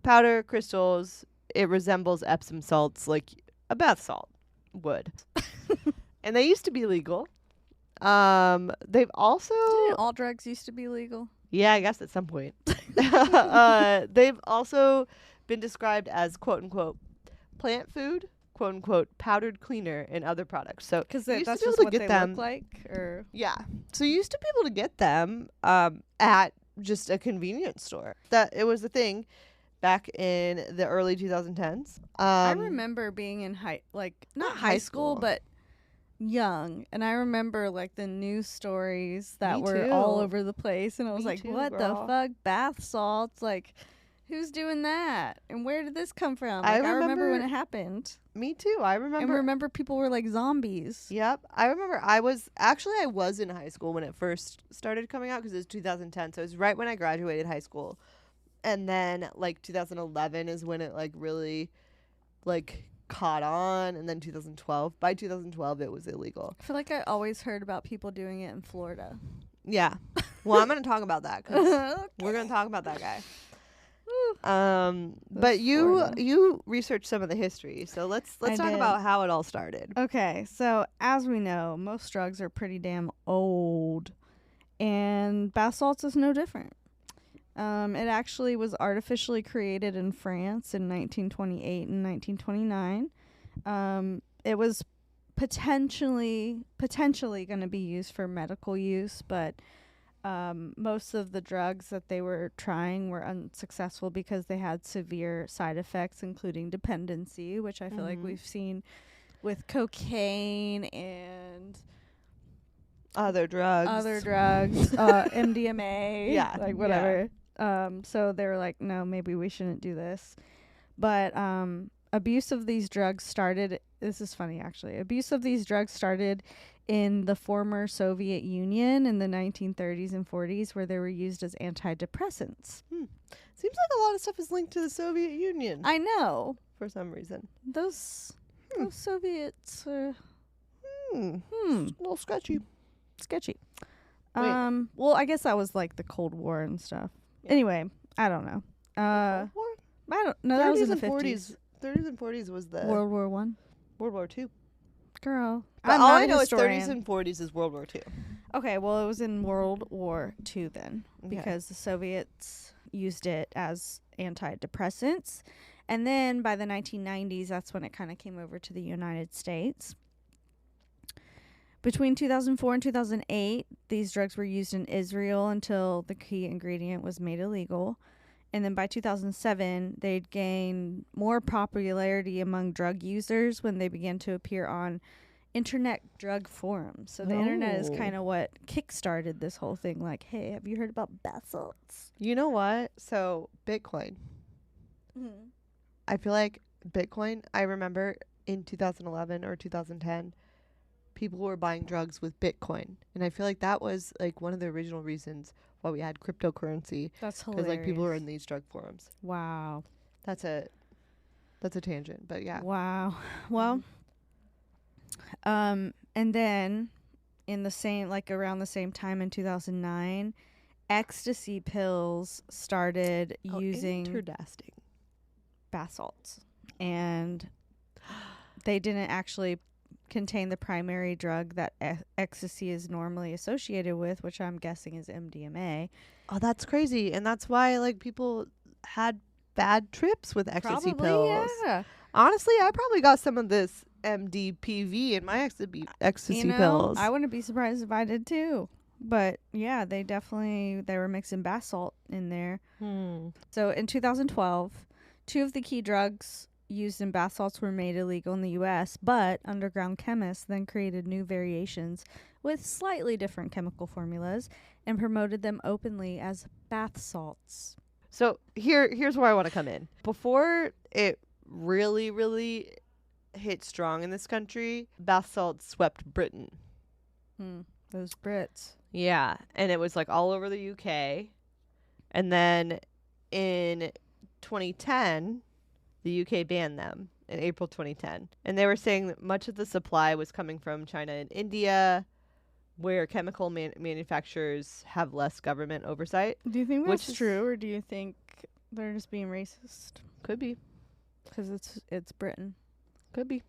[SPEAKER 1] powder crystals. It resembles Epsom salts like a bath salt would. And they used to be legal. They've also...
[SPEAKER 2] Didn't all drugs used to be legal?
[SPEAKER 1] Yeah, I guess at some point. They've also been described as quote-unquote plant food, quote-unquote powdered cleaner, and other products. So
[SPEAKER 2] because that's just what they look like? Or
[SPEAKER 1] yeah. So you used to be able to get them at just a convenience store. That it was a thing back in the early 2010s.
[SPEAKER 2] I remember being in not high school, but young, and I remember like the news stories that were all over the place, and I was like, what the fuck, bath salts, like who's doing that and where did this come from? Like, I remember when it happened.
[SPEAKER 1] Me too. I remember
[SPEAKER 2] people were like zombies.
[SPEAKER 1] Yep. I remember I was in high school when it first started coming out, because it was 2010, so it was right when I graduated high school. And then like 2011 is when it like really like caught on, and then 2012. By 2012 it was illegal.
[SPEAKER 2] I feel like I always heard about people doing it in Florida.
[SPEAKER 1] Yeah. Well, I'm going to talk about that, because
[SPEAKER 2] Okay.
[SPEAKER 1] we're going to talk about that guy. But you researched some of the history, so let's talk about how it all started.
[SPEAKER 2] Okay, so as we know, most drugs are pretty damn old, And bath salts is no different. It actually was artificially created in France in 1928 and 1929. It was potentially going to be used for medical use, but most of the drugs that they were trying were unsuccessful because they had severe side effects, including dependency, which I feel like we've seen with cocaine and
[SPEAKER 1] other drugs,
[SPEAKER 2] MDMA,
[SPEAKER 1] yeah,
[SPEAKER 2] like whatever. So they were like, no, maybe we shouldn't do this. But abuse of these drugs started. This is funny, actually. Abuse of these drugs started in the former Soviet Union in the 1930s and 40s, where they were used as antidepressants.
[SPEAKER 1] Seems like a lot of stuff is linked to the Soviet Union.
[SPEAKER 2] I know.
[SPEAKER 1] For some reason.
[SPEAKER 2] Those Soviets are
[SPEAKER 1] a little sketchy.
[SPEAKER 2] Well, I guess that was like the Cold War and stuff. Yeah. Anyway, I don't know.
[SPEAKER 1] Cold War?
[SPEAKER 2] I don't know. That was in the 50s.
[SPEAKER 1] 30s and 40s was the
[SPEAKER 2] World War One.
[SPEAKER 1] World War Two.
[SPEAKER 2] Girl,
[SPEAKER 1] but all I know is 30s and 40s is World War Two.
[SPEAKER 2] Okay, well, it was in World War Two then, because the Soviets used it as antidepressants. And then by the 1990s, that's when it kind of came over to the United States. Between 2004 and 2008, these drugs were used in Israel until the key ingredient was made illegal. And then by 2007, they'd gained more popularity among drug users when they began to appear on internet drug forums. So the internet is kind of what kickstarted this whole thing. Like, hey, have you heard about bath salts?
[SPEAKER 1] You know what? So Bitcoin. I feel like Bitcoin, I remember in 2011 or 2010, people were buying drugs with Bitcoin. And I feel like that was like one of the original reasons why we had cryptocurrency.
[SPEAKER 2] That's hilarious.
[SPEAKER 1] Because like people were in these drug forums.
[SPEAKER 2] Wow.
[SPEAKER 1] That's a tangent, but yeah.
[SPEAKER 2] Wow. Well, and then in the same, like around the same time in 2009, ecstasy pills started using
[SPEAKER 1] interdasting
[SPEAKER 2] bath salts, and they didn't actually contain the primary drug that ecstasy is normally associated with, which I'm guessing is MDMA.
[SPEAKER 1] Oh, that's crazy. And that's why like people had bad trips with ecstasy pills.
[SPEAKER 2] Yeah.
[SPEAKER 1] Honestly, I probably got some of this MDPV in my ecstasy pills.
[SPEAKER 2] I wouldn't be surprised if I did too. But yeah, they were mixing bath salt in there. So in 2012, 2 of the key drugs used in bath salts were made illegal in the U.S., but underground chemists then created new variations with slightly different chemical formulas and promoted them openly as bath salts.
[SPEAKER 1] So here's where I want to come in. Before it really, really hit strong in this country, bath salts swept Britain.
[SPEAKER 2] Those Brits.
[SPEAKER 1] Yeah, and it was like all over the UK. And then in 2010... the UK banned them in April 2010. And they were saying that much of the supply was coming from China and India, where chemical manufacturers have less government oversight.
[SPEAKER 2] Do you think that's true, or do you think they're just being racist?
[SPEAKER 1] Could be.
[SPEAKER 2] Because it's Britain.
[SPEAKER 1] Could be.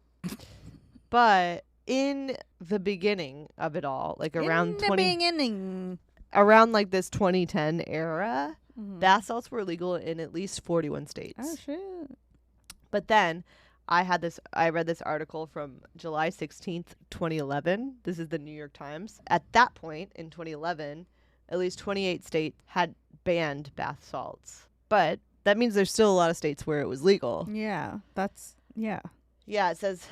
[SPEAKER 1] But in the beginning of it all, like around around like this 2010 era, bath salts were legal in at least 41 states.
[SPEAKER 2] Oh, shit.
[SPEAKER 1] But then I read this article from July 16th, 2011. This is the New York Times. At that point in 2011, at least 28 states had banned bath salts. But that means there's still a lot of states where it was legal.
[SPEAKER 2] Yeah,
[SPEAKER 1] Yeah, it says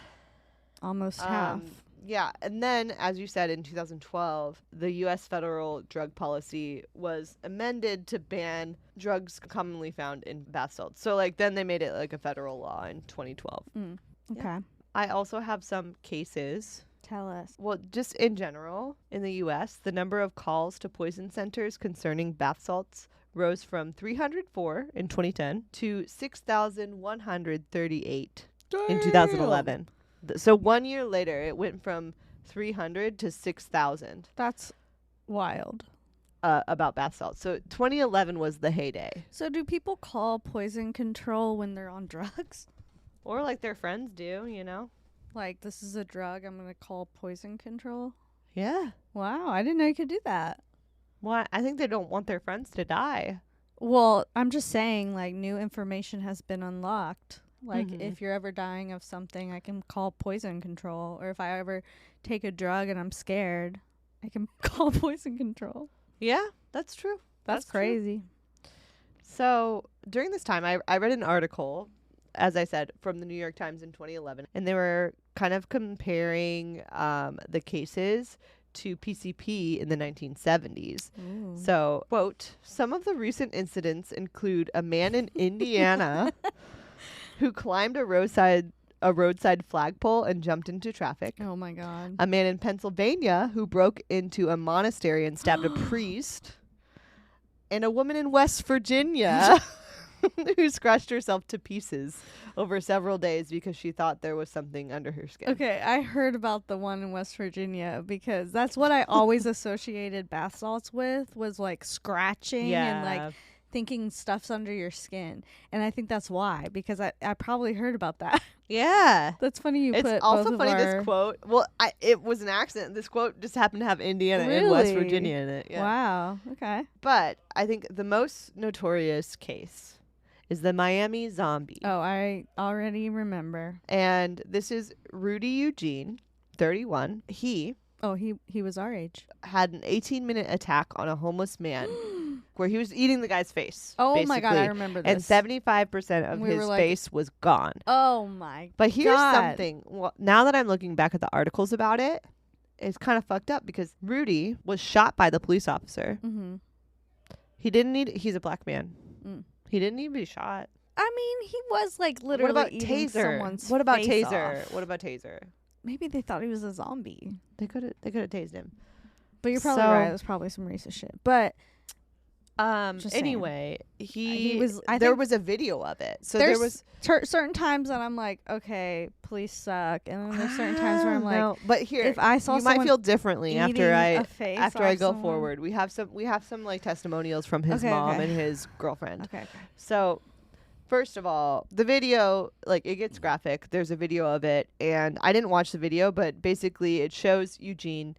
[SPEAKER 2] almost half.
[SPEAKER 1] Yeah, and then, as you said, in 2012, the U.S. federal drug policy was amended to ban drugs commonly found in bath salts. So, like, then they made it, like, a federal law in 2012.
[SPEAKER 2] Okay.
[SPEAKER 1] Yeah. I also have some cases.
[SPEAKER 2] Tell us.
[SPEAKER 1] Well, just in general, in the U.S., the number of calls to poison centers concerning bath salts rose from 304 in 2010 to 6,138 in 2011. So 1 year later, it went from 300 to 6,000.
[SPEAKER 2] That's wild.
[SPEAKER 1] About bath salts. So 2011 was the heyday.
[SPEAKER 2] So do people call poison control when they're on drugs?
[SPEAKER 1] Or like their friends do, you know?
[SPEAKER 2] Like, this is a drug, I'm going to call poison control?
[SPEAKER 1] Yeah.
[SPEAKER 2] Wow, I didn't know you could do that.
[SPEAKER 1] Well, I think they don't want their friends to die.
[SPEAKER 2] Well, I'm just saying, like, new information has been unlocked. Like,
[SPEAKER 1] Mhm.
[SPEAKER 2] if you're ever dying of something, I can call poison control. Or if I ever take a drug and I'm scared, I can call poison control.
[SPEAKER 1] Yeah, that's true.
[SPEAKER 2] That's
[SPEAKER 1] true.
[SPEAKER 2] crazy.
[SPEAKER 1] So during this time, I read an article, as I said, from the New York Times in 2011, and they were kind of comparing the cases to PCP in the 1970s.
[SPEAKER 2] Ooh.
[SPEAKER 1] So, quote, some of the recent incidents include a man in Indiana who climbed a roadside flagpole and jumped into traffic.
[SPEAKER 2] Oh my God.
[SPEAKER 1] A man in Pennsylvania who broke into a monastery and stabbed a priest. And a woman in West Virginia who scratched herself to pieces over several days because she thought there was something under her skin.
[SPEAKER 2] Okay, I heard about the one in West Virginia because that's what I always associated bath salts with, was like scratching and like thinking stuff's under your skin. And I think that's why, because I probably heard about that.
[SPEAKER 1] Yeah.
[SPEAKER 2] That's funny you put
[SPEAKER 1] It's also
[SPEAKER 2] both
[SPEAKER 1] funny,
[SPEAKER 2] of our...
[SPEAKER 1] this quote. Well, it was an accident. This quote just happened to have Indiana and West
[SPEAKER 2] Really?
[SPEAKER 1] Virginia in it. Yeah.
[SPEAKER 2] Wow. Okay.
[SPEAKER 1] But I think the most notorious case is the Miami zombie.
[SPEAKER 2] Oh, I already remember.
[SPEAKER 1] And this is Rudy Eugene, 31. He
[SPEAKER 2] was our age.
[SPEAKER 1] had an 18-minute attack on a homeless man where he was eating the guy's face.
[SPEAKER 2] Oh my God, I
[SPEAKER 1] basically.
[SPEAKER 2] remember
[SPEAKER 1] And
[SPEAKER 2] this.
[SPEAKER 1] 75% of
[SPEAKER 2] We were
[SPEAKER 1] his
[SPEAKER 2] like-
[SPEAKER 1] face was gone.
[SPEAKER 2] Oh my
[SPEAKER 1] But here's
[SPEAKER 2] God.
[SPEAKER 1] something. Well, now that I'm looking back at the articles about it, it's kind of fucked up because Rudy was shot by the police officer.
[SPEAKER 2] Mm-hmm.
[SPEAKER 1] He's a black man.
[SPEAKER 2] Mm.
[SPEAKER 1] He didn't need to be shot.
[SPEAKER 2] I mean, he was like literally
[SPEAKER 1] What about
[SPEAKER 2] eating
[SPEAKER 1] taser?
[SPEAKER 2] someone's
[SPEAKER 1] What about
[SPEAKER 2] face
[SPEAKER 1] taser?
[SPEAKER 2] off.
[SPEAKER 1] What about taser?
[SPEAKER 2] Maybe they thought he was a zombie.
[SPEAKER 1] They could have tased him.
[SPEAKER 2] But you're probably
[SPEAKER 1] So-
[SPEAKER 2] right. It was probably some racist shit. But Just saying.
[SPEAKER 1] Anyway,
[SPEAKER 2] he was. I
[SPEAKER 1] there
[SPEAKER 2] think
[SPEAKER 1] was a video of it. So
[SPEAKER 2] there's
[SPEAKER 1] there was
[SPEAKER 2] certain times that I'm like, okay, police suck, and then there's certain times where I'm like,
[SPEAKER 1] no, but here
[SPEAKER 2] if I saw
[SPEAKER 1] you might
[SPEAKER 2] someone
[SPEAKER 1] feel differently after
[SPEAKER 2] eating
[SPEAKER 1] I
[SPEAKER 2] a face
[SPEAKER 1] after I
[SPEAKER 2] off
[SPEAKER 1] go
[SPEAKER 2] someone-
[SPEAKER 1] forward. We have some like testimonials from his
[SPEAKER 2] Okay,
[SPEAKER 1] mom
[SPEAKER 2] okay.
[SPEAKER 1] and his girlfriend.
[SPEAKER 2] Okay.
[SPEAKER 1] So first of all, the video, like, it gets graphic. There's a video of it, and I didn't watch the video, but basically it shows Eugene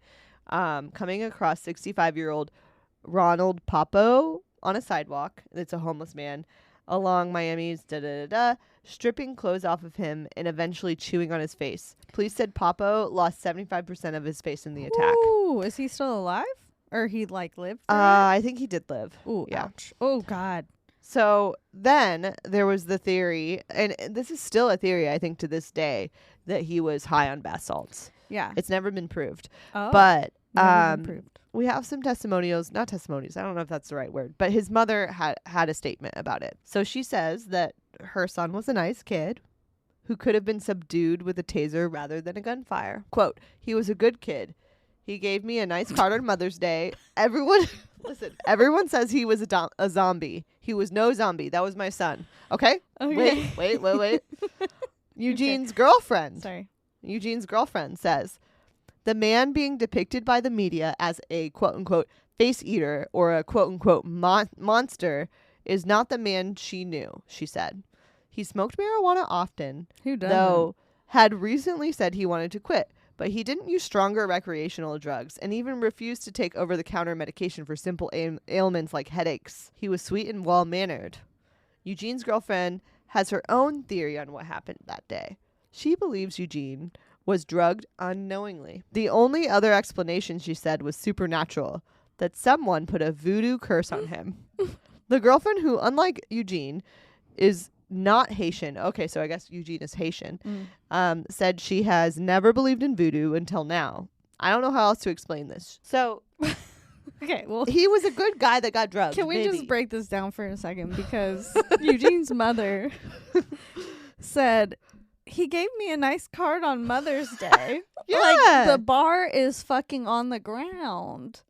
[SPEAKER 1] coming across 65-year-old Ronald Papo on a sidewalk. It's a homeless man along Miami's stripping clothes off of him and eventually chewing on his face. Police said Papo lost 75% of his face in the attack.
[SPEAKER 2] Ooh, is he still alive? Or he like lived? through it?
[SPEAKER 1] I think he did live.
[SPEAKER 2] Ooh,
[SPEAKER 1] yeah.
[SPEAKER 2] ouch. Oh God.
[SPEAKER 1] So then there was the theory, and this is still a theory, I think, to this day, that he was high on bath salts.
[SPEAKER 2] Yeah.
[SPEAKER 1] It's never been proved.
[SPEAKER 2] Oh,
[SPEAKER 1] But
[SPEAKER 2] never been proved.
[SPEAKER 1] we have some not testimonies, I don't know if that's the right word, but his mother had a statement about it. So she says that her son was a nice kid who could have been subdued with a taser rather than a gunfire. Quote, he was a good kid. He gave me a nice card on Mother's Day. Everyone says he was a zombie. He was no zombie. That was my son. Okay?
[SPEAKER 2] Okay.
[SPEAKER 1] Wait. Eugene's girlfriend says, the man being depicted by the media as a quote-unquote face eater or a quote-unquote monster is not the man she knew, she said. He smoked marijuana often,
[SPEAKER 2] Who doesn't?
[SPEAKER 1] though had recently said he wanted to quit, but he didn't use stronger recreational drugs and even refused to take over-the-counter medication for simple ailments like headaches. He was sweet and well-mannered. Eugene's girlfriend has her own theory on what happened that day. She believes Eugene was drugged unknowingly. The only other explanation, she said, was supernatural, that someone put a voodoo curse on him. The girlfriend, who, unlike Eugene, is not Haitian. Okay, so I guess Eugene is Haitian. Said she has never believed in voodoo until now. I don't know how else to explain this. So
[SPEAKER 2] Okay, well,
[SPEAKER 1] he was a good guy that got drugged.
[SPEAKER 2] can we
[SPEAKER 1] maybe.
[SPEAKER 2] just break this down for a second? Because Eugene's mother said, he gave me a nice card on Mother's Day.
[SPEAKER 1] Yeah.
[SPEAKER 2] Like, the bar is fucking on the ground.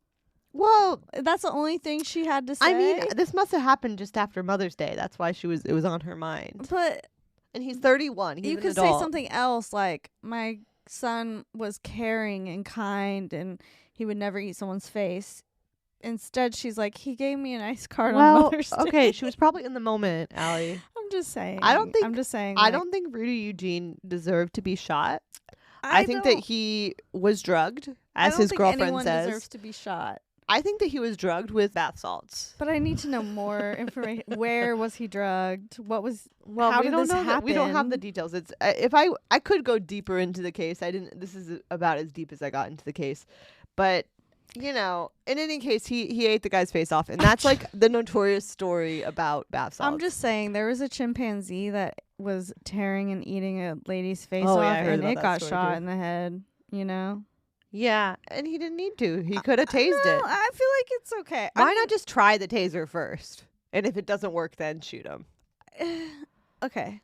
[SPEAKER 1] Well,
[SPEAKER 2] That's the only thing she had to say.
[SPEAKER 1] I mean, this must have happened just after Mother's Day. That's why it was on her mind.
[SPEAKER 2] but
[SPEAKER 1] And he's 31. He's
[SPEAKER 2] you
[SPEAKER 1] an
[SPEAKER 2] could
[SPEAKER 1] adult.
[SPEAKER 2] say something else, like, my son was caring and kind and he would never eat someone's face. Instead, she's like, he gave me a nice card on
[SPEAKER 1] Well,
[SPEAKER 2] Mother's Day.
[SPEAKER 1] okay, she was probably in the moment, Allie.
[SPEAKER 2] I'm just saying.
[SPEAKER 1] I'm
[SPEAKER 2] just saying.
[SPEAKER 1] I
[SPEAKER 2] like,
[SPEAKER 1] don't think Rudy Eugene deserved to be shot. I think that he was drugged, as his girlfriend
[SPEAKER 2] anyone
[SPEAKER 1] says.
[SPEAKER 2] deserves to be shot.
[SPEAKER 1] I think that he was drugged with bath salts.
[SPEAKER 2] But I need to know more information. Where was he drugged? What was?
[SPEAKER 1] Well,
[SPEAKER 2] how
[SPEAKER 1] we
[SPEAKER 2] did
[SPEAKER 1] don't
[SPEAKER 2] this
[SPEAKER 1] know that. We don't have the
[SPEAKER 2] happen?
[SPEAKER 1] details. It's if I could go deeper into the case. I didn't. This is about as deep as I got into the case, but in any case, he ate the guy's face off, and that's like the notorious story about bath salts.
[SPEAKER 2] I'm just saying there was a chimpanzee that was tearing and eating a lady's face
[SPEAKER 1] Oh,
[SPEAKER 2] off,
[SPEAKER 1] yeah, I heard
[SPEAKER 2] and
[SPEAKER 1] about
[SPEAKER 2] it
[SPEAKER 1] that
[SPEAKER 2] got
[SPEAKER 1] story,
[SPEAKER 2] shot
[SPEAKER 1] too.
[SPEAKER 2] in the head.
[SPEAKER 1] Yeah, and he didn't need to. He could have tased
[SPEAKER 2] No,
[SPEAKER 1] it.
[SPEAKER 2] I feel like it's okay.
[SPEAKER 1] Why not just try the taser first? And if it doesn't work, then shoot him.
[SPEAKER 2] Okay.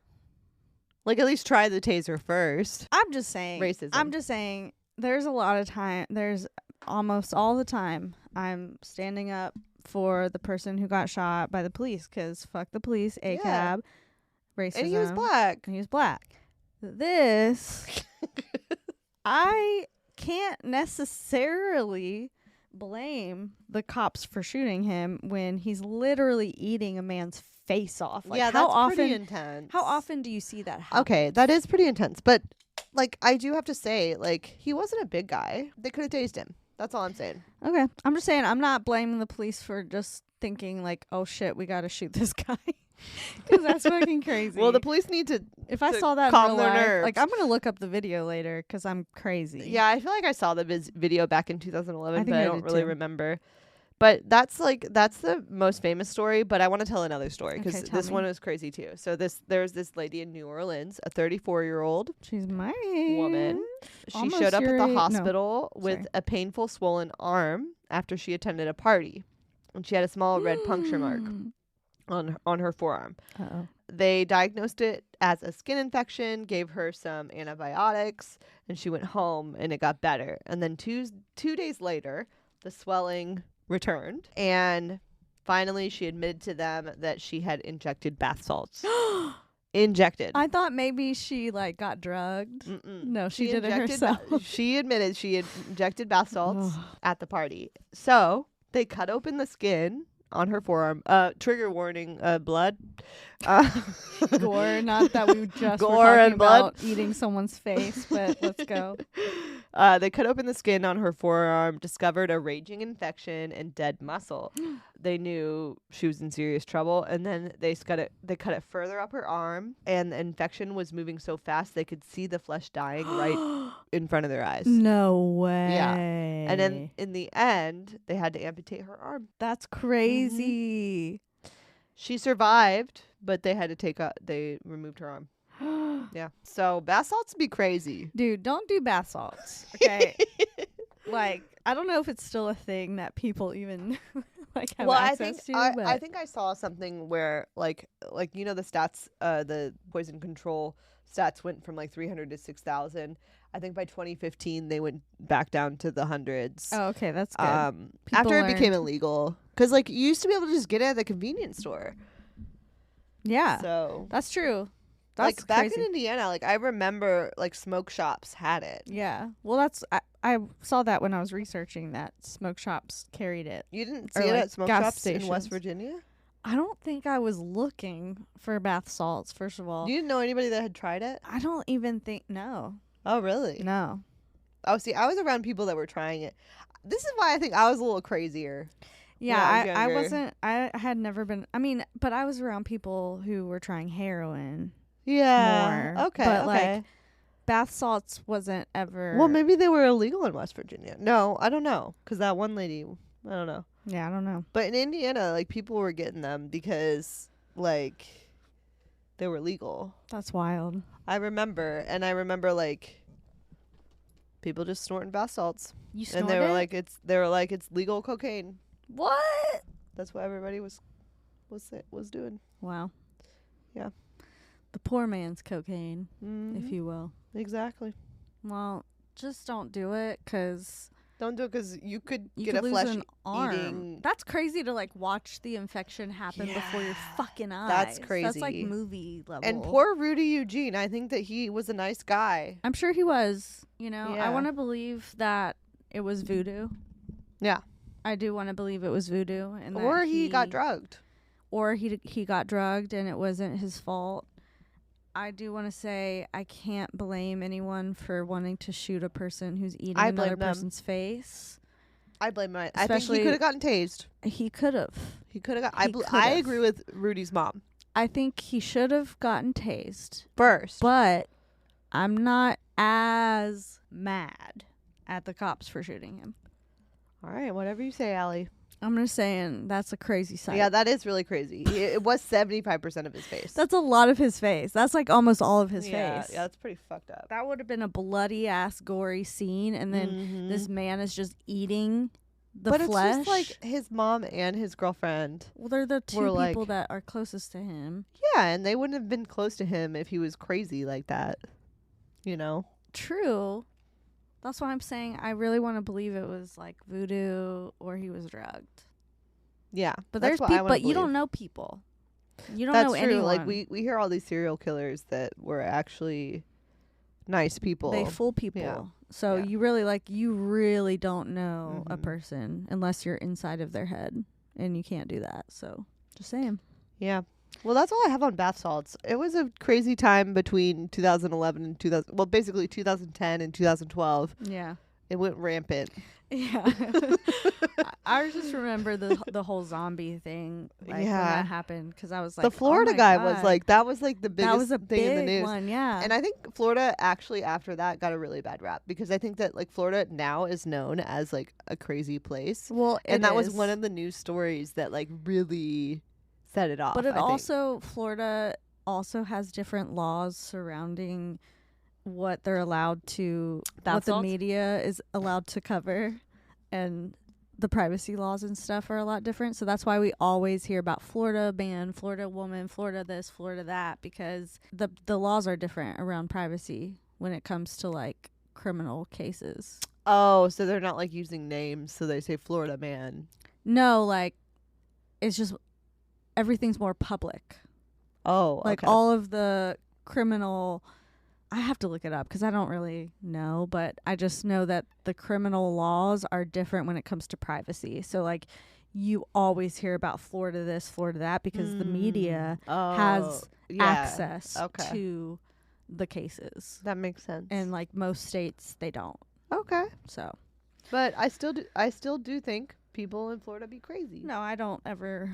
[SPEAKER 1] Like, at least try the taser first.
[SPEAKER 2] I'm just saying.
[SPEAKER 1] Racism.
[SPEAKER 2] I'm just saying. There's a lot of time. There's almost all the time I'm standing up for the person who got shot by the police, because fuck the police, ACAB, racism.
[SPEAKER 1] And he was black.
[SPEAKER 2] And he was black. This, I can't necessarily blame the cops for shooting him when he's literally eating a man's face off. Like,
[SPEAKER 1] Yeah, that's pretty intense.
[SPEAKER 2] How often do you see that happen?
[SPEAKER 1] Okay, that is pretty intense. But, like, I do have to say, like, he wasn't a big guy. They could have tased him. That's all I'm saying.
[SPEAKER 2] Okay. I'm just saying, I'm not blaming the police for just thinking, like, oh shit, we got to shoot this guy. Because that's fucking crazy.
[SPEAKER 1] Well, the police need to.
[SPEAKER 2] If I
[SPEAKER 1] to
[SPEAKER 2] saw that in
[SPEAKER 1] calm
[SPEAKER 2] real
[SPEAKER 1] their
[SPEAKER 2] life,
[SPEAKER 1] nerves.
[SPEAKER 2] like, I'm going to look up the video later because I'm crazy.
[SPEAKER 1] Yeah, I feel like I saw the video back in 2011, but I don't
[SPEAKER 2] did
[SPEAKER 1] really
[SPEAKER 2] too.
[SPEAKER 1] remember. But that's the most famous story. But I want to tell another story because
[SPEAKER 2] Okay, tell
[SPEAKER 1] this
[SPEAKER 2] me.
[SPEAKER 1] one was crazy too. So there's this lady in New Orleans, a 34-year-old
[SPEAKER 2] She's my
[SPEAKER 1] woman. She
[SPEAKER 2] Almost
[SPEAKER 1] showed up at
[SPEAKER 2] your
[SPEAKER 1] the
[SPEAKER 2] age- no,
[SPEAKER 1] hospital with
[SPEAKER 2] sorry.
[SPEAKER 1] a painful swollen arm after she attended a party, and she had a small red puncture mark on her forearm.
[SPEAKER 2] Uh-oh.
[SPEAKER 1] They diagnosed it as a skin infection, gave her some antibiotics, and she went home and it got better. And then two days later, the swelling returned, and finally she admitted to them that she had injected bath salts. Injected.
[SPEAKER 2] I thought maybe she, like, got drugged.
[SPEAKER 1] Mm-mm.
[SPEAKER 2] No, she did it
[SPEAKER 1] injected
[SPEAKER 2] herself.
[SPEAKER 1] She admitted she had injected bath salts at the party. So they cut open the skin on her forearm. Trigger warning, blood.
[SPEAKER 2] Gore, not that we just
[SPEAKER 1] Gore
[SPEAKER 2] were talking
[SPEAKER 1] and blood.
[SPEAKER 2] about eating someone's face, but let's go.
[SPEAKER 1] They cut open the skin on her forearm, discovered a raging infection and dead muscle. They knew she was in serious trouble, and then they cut it further up her arm, and the infection was moving so fast they could see the flesh dying right in front of their eyes.
[SPEAKER 2] No way.
[SPEAKER 1] Yeah. And then in the end, they had to amputate her arm.
[SPEAKER 2] That's crazy.
[SPEAKER 1] She survived, but they had to they removed her arm. Yeah. So bath salts be crazy.
[SPEAKER 2] Dude, don't do bath salts. Okay. Like, I don't know if it's still a thing that people even like have access to. But
[SPEAKER 1] I think I saw something where like the stats, the poison control stats went from like 300 to 6,000. I think by 2015 they went back down to the hundreds.
[SPEAKER 2] oh, okay, that's good.
[SPEAKER 1] After it became
[SPEAKER 2] learned.
[SPEAKER 1] illegal, because like you used to be able to just get it at the convenience store.
[SPEAKER 2] Yeah,
[SPEAKER 1] So
[SPEAKER 2] that's true. That's
[SPEAKER 1] like back
[SPEAKER 2] crazy.
[SPEAKER 1] in Indiana, like I remember like smoke shops had it.
[SPEAKER 2] Yeah. Well, I saw that when I was researching that smoke shops carried it.
[SPEAKER 1] You didn't
[SPEAKER 2] Or,
[SPEAKER 1] see it
[SPEAKER 2] like,
[SPEAKER 1] at smoke
[SPEAKER 2] gas
[SPEAKER 1] shops in West
[SPEAKER 2] stations.
[SPEAKER 1] Virginia?
[SPEAKER 2] I don't think I was looking for bath salts, first of all.
[SPEAKER 1] You didn't know anybody that had tried it?
[SPEAKER 2] I don't even think no.
[SPEAKER 1] Oh, really?
[SPEAKER 2] No.
[SPEAKER 1] Oh, see, I was around people that were trying it. This is why I think I was a little crazier.
[SPEAKER 2] Yeah,
[SPEAKER 1] when I was
[SPEAKER 2] I
[SPEAKER 1] younger.
[SPEAKER 2] wasn't I had never been but I was around people who were trying heroin.
[SPEAKER 1] Yeah.
[SPEAKER 2] More.
[SPEAKER 1] Okay.
[SPEAKER 2] But,
[SPEAKER 1] okay.
[SPEAKER 2] like, bath salts wasn't ever
[SPEAKER 1] Well, maybe they were illegal in West Virginia. No, I don't know. Because that one lady, I don't know.
[SPEAKER 2] Yeah, I don't know.
[SPEAKER 1] But in Indiana, like, people were getting them because, like, they were legal.
[SPEAKER 2] That's wild.
[SPEAKER 1] I remember, like, people just snorting bath salts.
[SPEAKER 2] You
[SPEAKER 1] And they were like, it's legal cocaine.
[SPEAKER 2] what?
[SPEAKER 1] That's what everybody was doing.
[SPEAKER 2] Wow.
[SPEAKER 1] Yeah.
[SPEAKER 2] The poor man's cocaine,
[SPEAKER 1] Mhm.
[SPEAKER 2] if you will.
[SPEAKER 1] Exactly.
[SPEAKER 2] Well, just don't do it because
[SPEAKER 1] Don't do it because you could
[SPEAKER 2] you
[SPEAKER 1] get
[SPEAKER 2] could
[SPEAKER 1] a
[SPEAKER 2] lose
[SPEAKER 1] flesh
[SPEAKER 2] an arm.
[SPEAKER 1] eating.
[SPEAKER 2] That's crazy to like watch the infection happen before your
[SPEAKER 1] Yeah.
[SPEAKER 2] fucking eyes.
[SPEAKER 1] That's
[SPEAKER 2] That's like
[SPEAKER 1] crazy.
[SPEAKER 2] movie level.
[SPEAKER 1] And poor Rudy Eugene. I think that he was a nice guy.
[SPEAKER 2] I'm sure he was. You know, I
[SPEAKER 1] Yeah.
[SPEAKER 2] want to believe that it was voodoo.
[SPEAKER 1] Yeah.
[SPEAKER 2] I do want to believe it was voodoo, and that
[SPEAKER 1] Or he got drugged.
[SPEAKER 2] or he got drugged, and it wasn't his fault. I do want to say I can't blame anyone for wanting to shoot a person who's eating
[SPEAKER 1] I
[SPEAKER 2] another
[SPEAKER 1] blame them.
[SPEAKER 2] person's face.
[SPEAKER 1] I blame my. I think
[SPEAKER 2] Especially-
[SPEAKER 1] he could have gotten tased.
[SPEAKER 2] He could have.
[SPEAKER 1] He could have got.
[SPEAKER 2] He
[SPEAKER 1] I
[SPEAKER 2] could've.
[SPEAKER 1] agree with Rudy's mom.
[SPEAKER 2] I think he should have gotten tased,
[SPEAKER 1] First,
[SPEAKER 2] but I'm not as mad at the cops for shooting him.
[SPEAKER 1] all right, whatever you say, Allie.
[SPEAKER 2] I'm just saying that's a crazy sight.
[SPEAKER 1] Yeah, that is really crazy. It was 75% of his face.
[SPEAKER 2] That's a lot of his face. That's like almost all of his face.
[SPEAKER 1] Yeah, that's pretty fucked up.
[SPEAKER 2] That would have been a bloody ass gory scene, and then this man is just eating the
[SPEAKER 1] but
[SPEAKER 2] flesh.
[SPEAKER 1] it's just like his mom and his girlfriend.
[SPEAKER 2] Well, they're the two
[SPEAKER 1] were,
[SPEAKER 2] people
[SPEAKER 1] like-
[SPEAKER 2] that are closest to him.
[SPEAKER 1] Yeah, and they wouldn't have been close to him if he was crazy like that. You know?
[SPEAKER 2] True. That's why I'm saying I really want to believe it was like voodoo or he was drugged.
[SPEAKER 1] Yeah.
[SPEAKER 2] But
[SPEAKER 1] that's
[SPEAKER 2] there's
[SPEAKER 1] what I
[SPEAKER 2] people,
[SPEAKER 1] wanna
[SPEAKER 2] but you don't
[SPEAKER 1] believe.
[SPEAKER 2] know people. You don't
[SPEAKER 1] That's
[SPEAKER 2] know
[SPEAKER 1] true.
[SPEAKER 2] anyone.
[SPEAKER 1] Like we hear all these serial killers that were actually nice people.
[SPEAKER 2] They fool people.
[SPEAKER 1] Yeah.
[SPEAKER 2] So
[SPEAKER 1] Yeah.
[SPEAKER 2] you really don't know a
[SPEAKER 1] Mhm.
[SPEAKER 2] person unless you're inside of their head, and you can't do that. So just saying.
[SPEAKER 1] Yeah. Well, that's all I have on bath salts. It was a crazy time between 2011 and 2000. Well, basically 2010 and 2012.
[SPEAKER 2] Yeah.
[SPEAKER 1] It went rampant.
[SPEAKER 2] Yeah. I just remember the whole zombie thing, like, when
[SPEAKER 1] Yeah.
[SPEAKER 2] that happened, because I was like,
[SPEAKER 1] The Florida
[SPEAKER 2] oh my
[SPEAKER 1] guy
[SPEAKER 2] God.
[SPEAKER 1] was like, that was like the biggest
[SPEAKER 2] that was a
[SPEAKER 1] thing in the
[SPEAKER 2] big
[SPEAKER 1] news.
[SPEAKER 2] one, yeah.
[SPEAKER 1] And I think Florida actually after that got a really bad rap because I think that like Florida now is known as like a crazy place.
[SPEAKER 2] well,
[SPEAKER 1] And that was
[SPEAKER 2] is.
[SPEAKER 1] one of the news stories that like really set it off.
[SPEAKER 2] But it
[SPEAKER 1] I think.
[SPEAKER 2] also Florida also has different laws surrounding what they're allowed to,
[SPEAKER 1] Bath
[SPEAKER 2] what the
[SPEAKER 1] salts?
[SPEAKER 2] media is allowed to cover, and the privacy laws and stuff are a lot different. So that's why we always hear about Florida ban, Florida woman, Florida this, Florida that, because the laws are different around privacy when it comes to like criminal cases.
[SPEAKER 1] Oh, so they're not like using names, so they say Florida man.
[SPEAKER 2] No, like it's just everything's more public.
[SPEAKER 1] Oh,
[SPEAKER 2] Like
[SPEAKER 1] okay.
[SPEAKER 2] all of the criminal, I have to look it up because I don't really know, but I just know that the criminal laws are different when it comes to privacy. So like you always hear about Florida this, Florida that, because the media has access
[SPEAKER 1] Okay.
[SPEAKER 2] to the cases.
[SPEAKER 1] That makes sense.
[SPEAKER 2] And like most states they don't.
[SPEAKER 1] okay,
[SPEAKER 2] So
[SPEAKER 1] but I still do think people in Florida be crazy.
[SPEAKER 2] no, I don't ever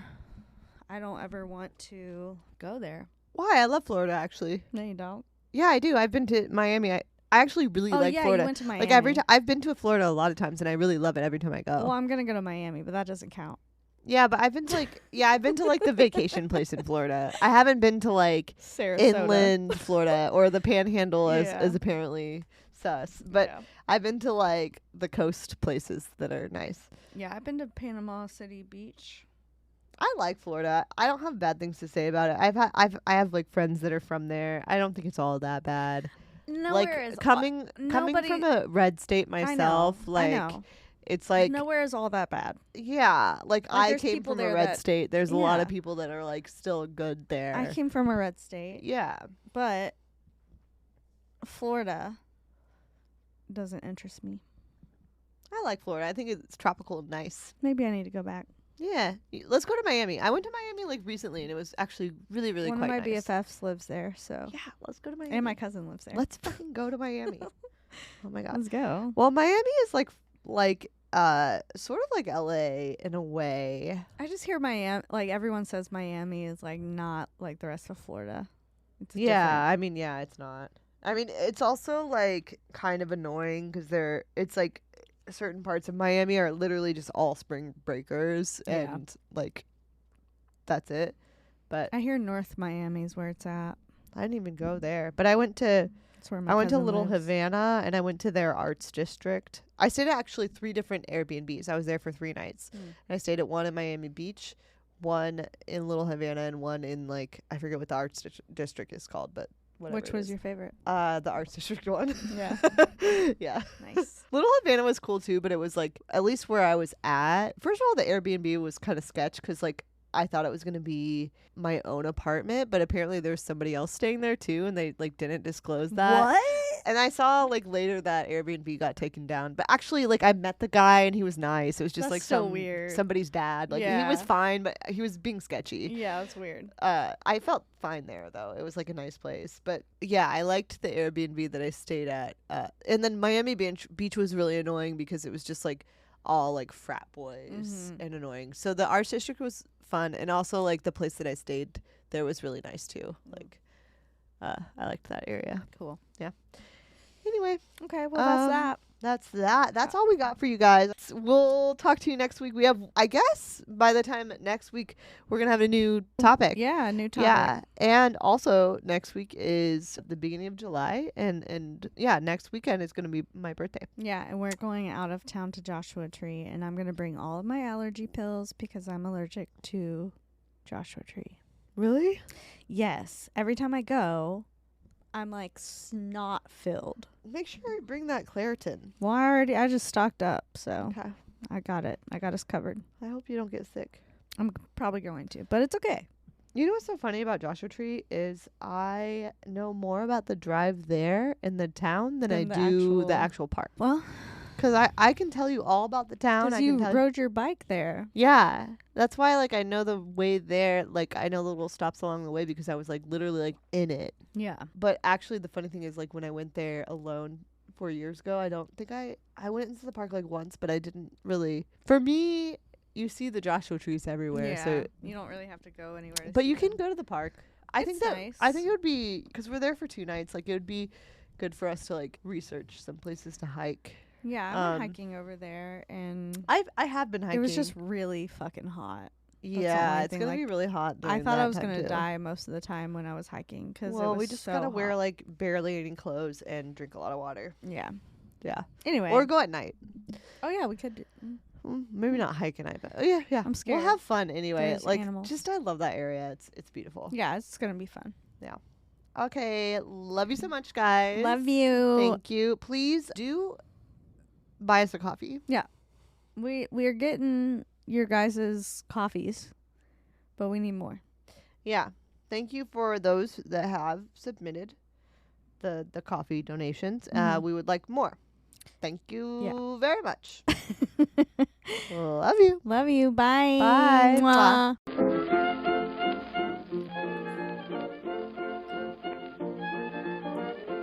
[SPEAKER 2] want to go there.
[SPEAKER 1] Why? I love Florida actually.
[SPEAKER 2] No, you don't.
[SPEAKER 1] Yeah, I do. I've been to Miami. I actually really
[SPEAKER 2] Oh
[SPEAKER 1] like
[SPEAKER 2] yeah,
[SPEAKER 1] Florida.
[SPEAKER 2] you went to Miami.
[SPEAKER 1] Like every time I've been to Florida a lot of times and I really love it every time I go.
[SPEAKER 2] Well, I'm gonna go to Miami, but that doesn't count.
[SPEAKER 1] Yeah, but I've been to like the vacation place in Florida. I haven't been to like
[SPEAKER 2] Sarasota.
[SPEAKER 1] inland Florida or the Panhandle
[SPEAKER 2] Yeah.
[SPEAKER 1] as apparently sus. But
[SPEAKER 2] yeah.
[SPEAKER 1] I've been to like the coast places that are nice.
[SPEAKER 2] Yeah, I've been to Panama City Beach.
[SPEAKER 1] I like Florida. I don't have bad things to say about it. I have like friends that are from there. I don't think it's all that bad.
[SPEAKER 2] Nowhere is
[SPEAKER 1] coming
[SPEAKER 2] nobody-
[SPEAKER 1] from a red state myself,
[SPEAKER 2] I know.
[SPEAKER 1] it's like
[SPEAKER 2] nowhere is all that bad.
[SPEAKER 1] yeah, like I
[SPEAKER 2] there's
[SPEAKER 1] came
[SPEAKER 2] people
[SPEAKER 1] from a
[SPEAKER 2] there
[SPEAKER 1] red
[SPEAKER 2] that-
[SPEAKER 1] state. There's a lot of
[SPEAKER 2] yeah.
[SPEAKER 1] people that are like still good there.
[SPEAKER 2] I came from a red state,
[SPEAKER 1] yeah.
[SPEAKER 2] but Florida doesn't interest me.
[SPEAKER 1] I like Florida. I think it's tropical and nice.
[SPEAKER 2] Maybe I need to go back.
[SPEAKER 1] Yeah. Let's go to Miami. I went to Miami like recently and it was actually really, really
[SPEAKER 2] One
[SPEAKER 1] quite
[SPEAKER 2] of my
[SPEAKER 1] nice.
[SPEAKER 2] BFFs lives there, so
[SPEAKER 1] Yeah, let's go to Miami.
[SPEAKER 2] and my cousin lives there.
[SPEAKER 1] Let's fucking go to Miami. Oh my god.
[SPEAKER 2] Let's go.
[SPEAKER 1] Well, Miami is like sort of like LA in a way.
[SPEAKER 2] I just hear Miami. Like everyone says, Miami is like not like the rest of Florida. It's
[SPEAKER 1] Yeah,
[SPEAKER 2] different.
[SPEAKER 1] I mean, yeah, it's not. I mean, it's also like kind of annoying because it's like certain parts of Miami are literally just all spring breakers
[SPEAKER 2] Yeah.
[SPEAKER 1] and like that's it. But
[SPEAKER 2] I hear North Miami is where it's at.
[SPEAKER 1] I didn't even go there. But I went to
[SPEAKER 2] That's where my
[SPEAKER 1] I went to
[SPEAKER 2] cousin
[SPEAKER 1] Little
[SPEAKER 2] lives.
[SPEAKER 1] Havana and I went to their arts district. I stayed at actually 3 different Airbnbs. I was there for 3 nights.
[SPEAKER 2] Mm.
[SPEAKER 1] And I stayed at one in Miami Beach, one in Little Havana, and one in like I forget what the arts district is called, but whatever.
[SPEAKER 2] Which
[SPEAKER 1] it
[SPEAKER 2] was
[SPEAKER 1] is.
[SPEAKER 2] your favorite?
[SPEAKER 1] The arts district one.
[SPEAKER 2] Yeah.
[SPEAKER 1] Yeah.
[SPEAKER 2] Nice.
[SPEAKER 1] Little Havana was cool too, but it was like at least where I was at. First of all, the Airbnb was kind of sketch because like I thought it was gonna be my own apartment, but apparently there's somebody else staying there too, and they like didn't disclose that.
[SPEAKER 2] What?
[SPEAKER 1] And I saw like later that Airbnb got taken down, but actually like I met the guy and he was nice. It was just
[SPEAKER 2] That's
[SPEAKER 1] like
[SPEAKER 2] so weird.
[SPEAKER 1] somebody's dad. Like he was
[SPEAKER 2] Yeah.
[SPEAKER 1] fine, but he was being sketchy.
[SPEAKER 2] Yeah, that's weird.
[SPEAKER 1] I felt fine there though. It was like a nice place. But yeah, I liked the Airbnb that I stayed at. And then Miami Beach was really annoying because it was just like all like frat boys and annoying. So the arts district was fun, and also like the place that I stayed there was really nice too. Like I liked that area.
[SPEAKER 2] Cool.
[SPEAKER 1] Yeah. Anyway,
[SPEAKER 2] Okay, well that's that.
[SPEAKER 1] that's that. That's all we got for you guys. We'll talk to you next week. We have, I guess, by the time next week, we're going to have a new topic.
[SPEAKER 2] Yeah, a new topic.
[SPEAKER 1] Yeah. And also, next week is the beginning of July. And yeah, next weekend is going to be my birthday.
[SPEAKER 2] Yeah, and we're going out of town to Joshua Tree, and I'm going to bring all of my allergy pills because I'm allergic to Joshua Tree.
[SPEAKER 1] Really?
[SPEAKER 2] Yes. Every time I go, I'm like snot filled.
[SPEAKER 1] Make sure you bring that Claritin.
[SPEAKER 2] Well, I just stocked up, so
[SPEAKER 1] Okay.
[SPEAKER 2] I got it. I got us covered.
[SPEAKER 1] I hope you don't get sick.
[SPEAKER 2] I'm probably going to, but it's okay.
[SPEAKER 1] You know what's so funny about Joshua Tree is I know more about the drive there in the town than I do the actual park.
[SPEAKER 2] Well,
[SPEAKER 1] because I can tell you all about the town.
[SPEAKER 2] because you rode your bike there.
[SPEAKER 1] Yeah, that's why like I know the way there. Like I know the little stops along the way because I was like literally like in it.
[SPEAKER 2] Yeah.
[SPEAKER 1] But actually, the funny thing is like when I went there alone 4 years ago, I don't think I went into the park like once, but I didn't really. For me, you see the Joshua trees everywhere,
[SPEAKER 2] Yeah,
[SPEAKER 1] so
[SPEAKER 2] you don't really have to go anywhere.
[SPEAKER 1] but you can go to the park. I
[SPEAKER 2] It's
[SPEAKER 1] think that
[SPEAKER 2] nice.
[SPEAKER 1] I think it would be because we're there for 2 nights. Like it would be good for us to like research some places to hike.
[SPEAKER 2] Yeah, I went hiking over there, and
[SPEAKER 1] I have been hiking.
[SPEAKER 2] it was just really fucking hot.
[SPEAKER 1] Yeah,
[SPEAKER 2] only
[SPEAKER 1] it's
[SPEAKER 2] thing,
[SPEAKER 1] gonna
[SPEAKER 2] like,
[SPEAKER 1] be really hot.
[SPEAKER 2] I
[SPEAKER 1] during
[SPEAKER 2] thought
[SPEAKER 1] that
[SPEAKER 2] I was
[SPEAKER 1] time,
[SPEAKER 2] gonna
[SPEAKER 1] too.
[SPEAKER 2] die most of the time when I was hiking because
[SPEAKER 1] Well,
[SPEAKER 2] it was
[SPEAKER 1] we just
[SPEAKER 2] so
[SPEAKER 1] gotta
[SPEAKER 2] hot.
[SPEAKER 1] wear like barely any clothes and drink a lot of water.
[SPEAKER 2] Yeah.
[SPEAKER 1] Yeah,
[SPEAKER 2] Anyway.
[SPEAKER 1] or go at night.
[SPEAKER 2] Oh yeah, we could.
[SPEAKER 1] Maybe not hike at night, but yeah.
[SPEAKER 2] I'm scared.
[SPEAKER 1] We'll have fun anyway.
[SPEAKER 2] There's
[SPEAKER 1] Like
[SPEAKER 2] animals.
[SPEAKER 1] just I love that area. It's beautiful.
[SPEAKER 2] Yeah, it's gonna be fun.
[SPEAKER 1] Okay, love you so much, guys.
[SPEAKER 2] Love you.
[SPEAKER 1] Thank you. Please do buy us a coffee.
[SPEAKER 2] We're getting your guys' coffees, but we need more.
[SPEAKER 1] Yeah. Thank you for those that have submitted the coffee donations.
[SPEAKER 2] Mhm.
[SPEAKER 1] We would like more. Thank you very much. Love you.
[SPEAKER 2] Love you. Bye.
[SPEAKER 1] Bye.
[SPEAKER 2] Mwah.
[SPEAKER 1] Mwah.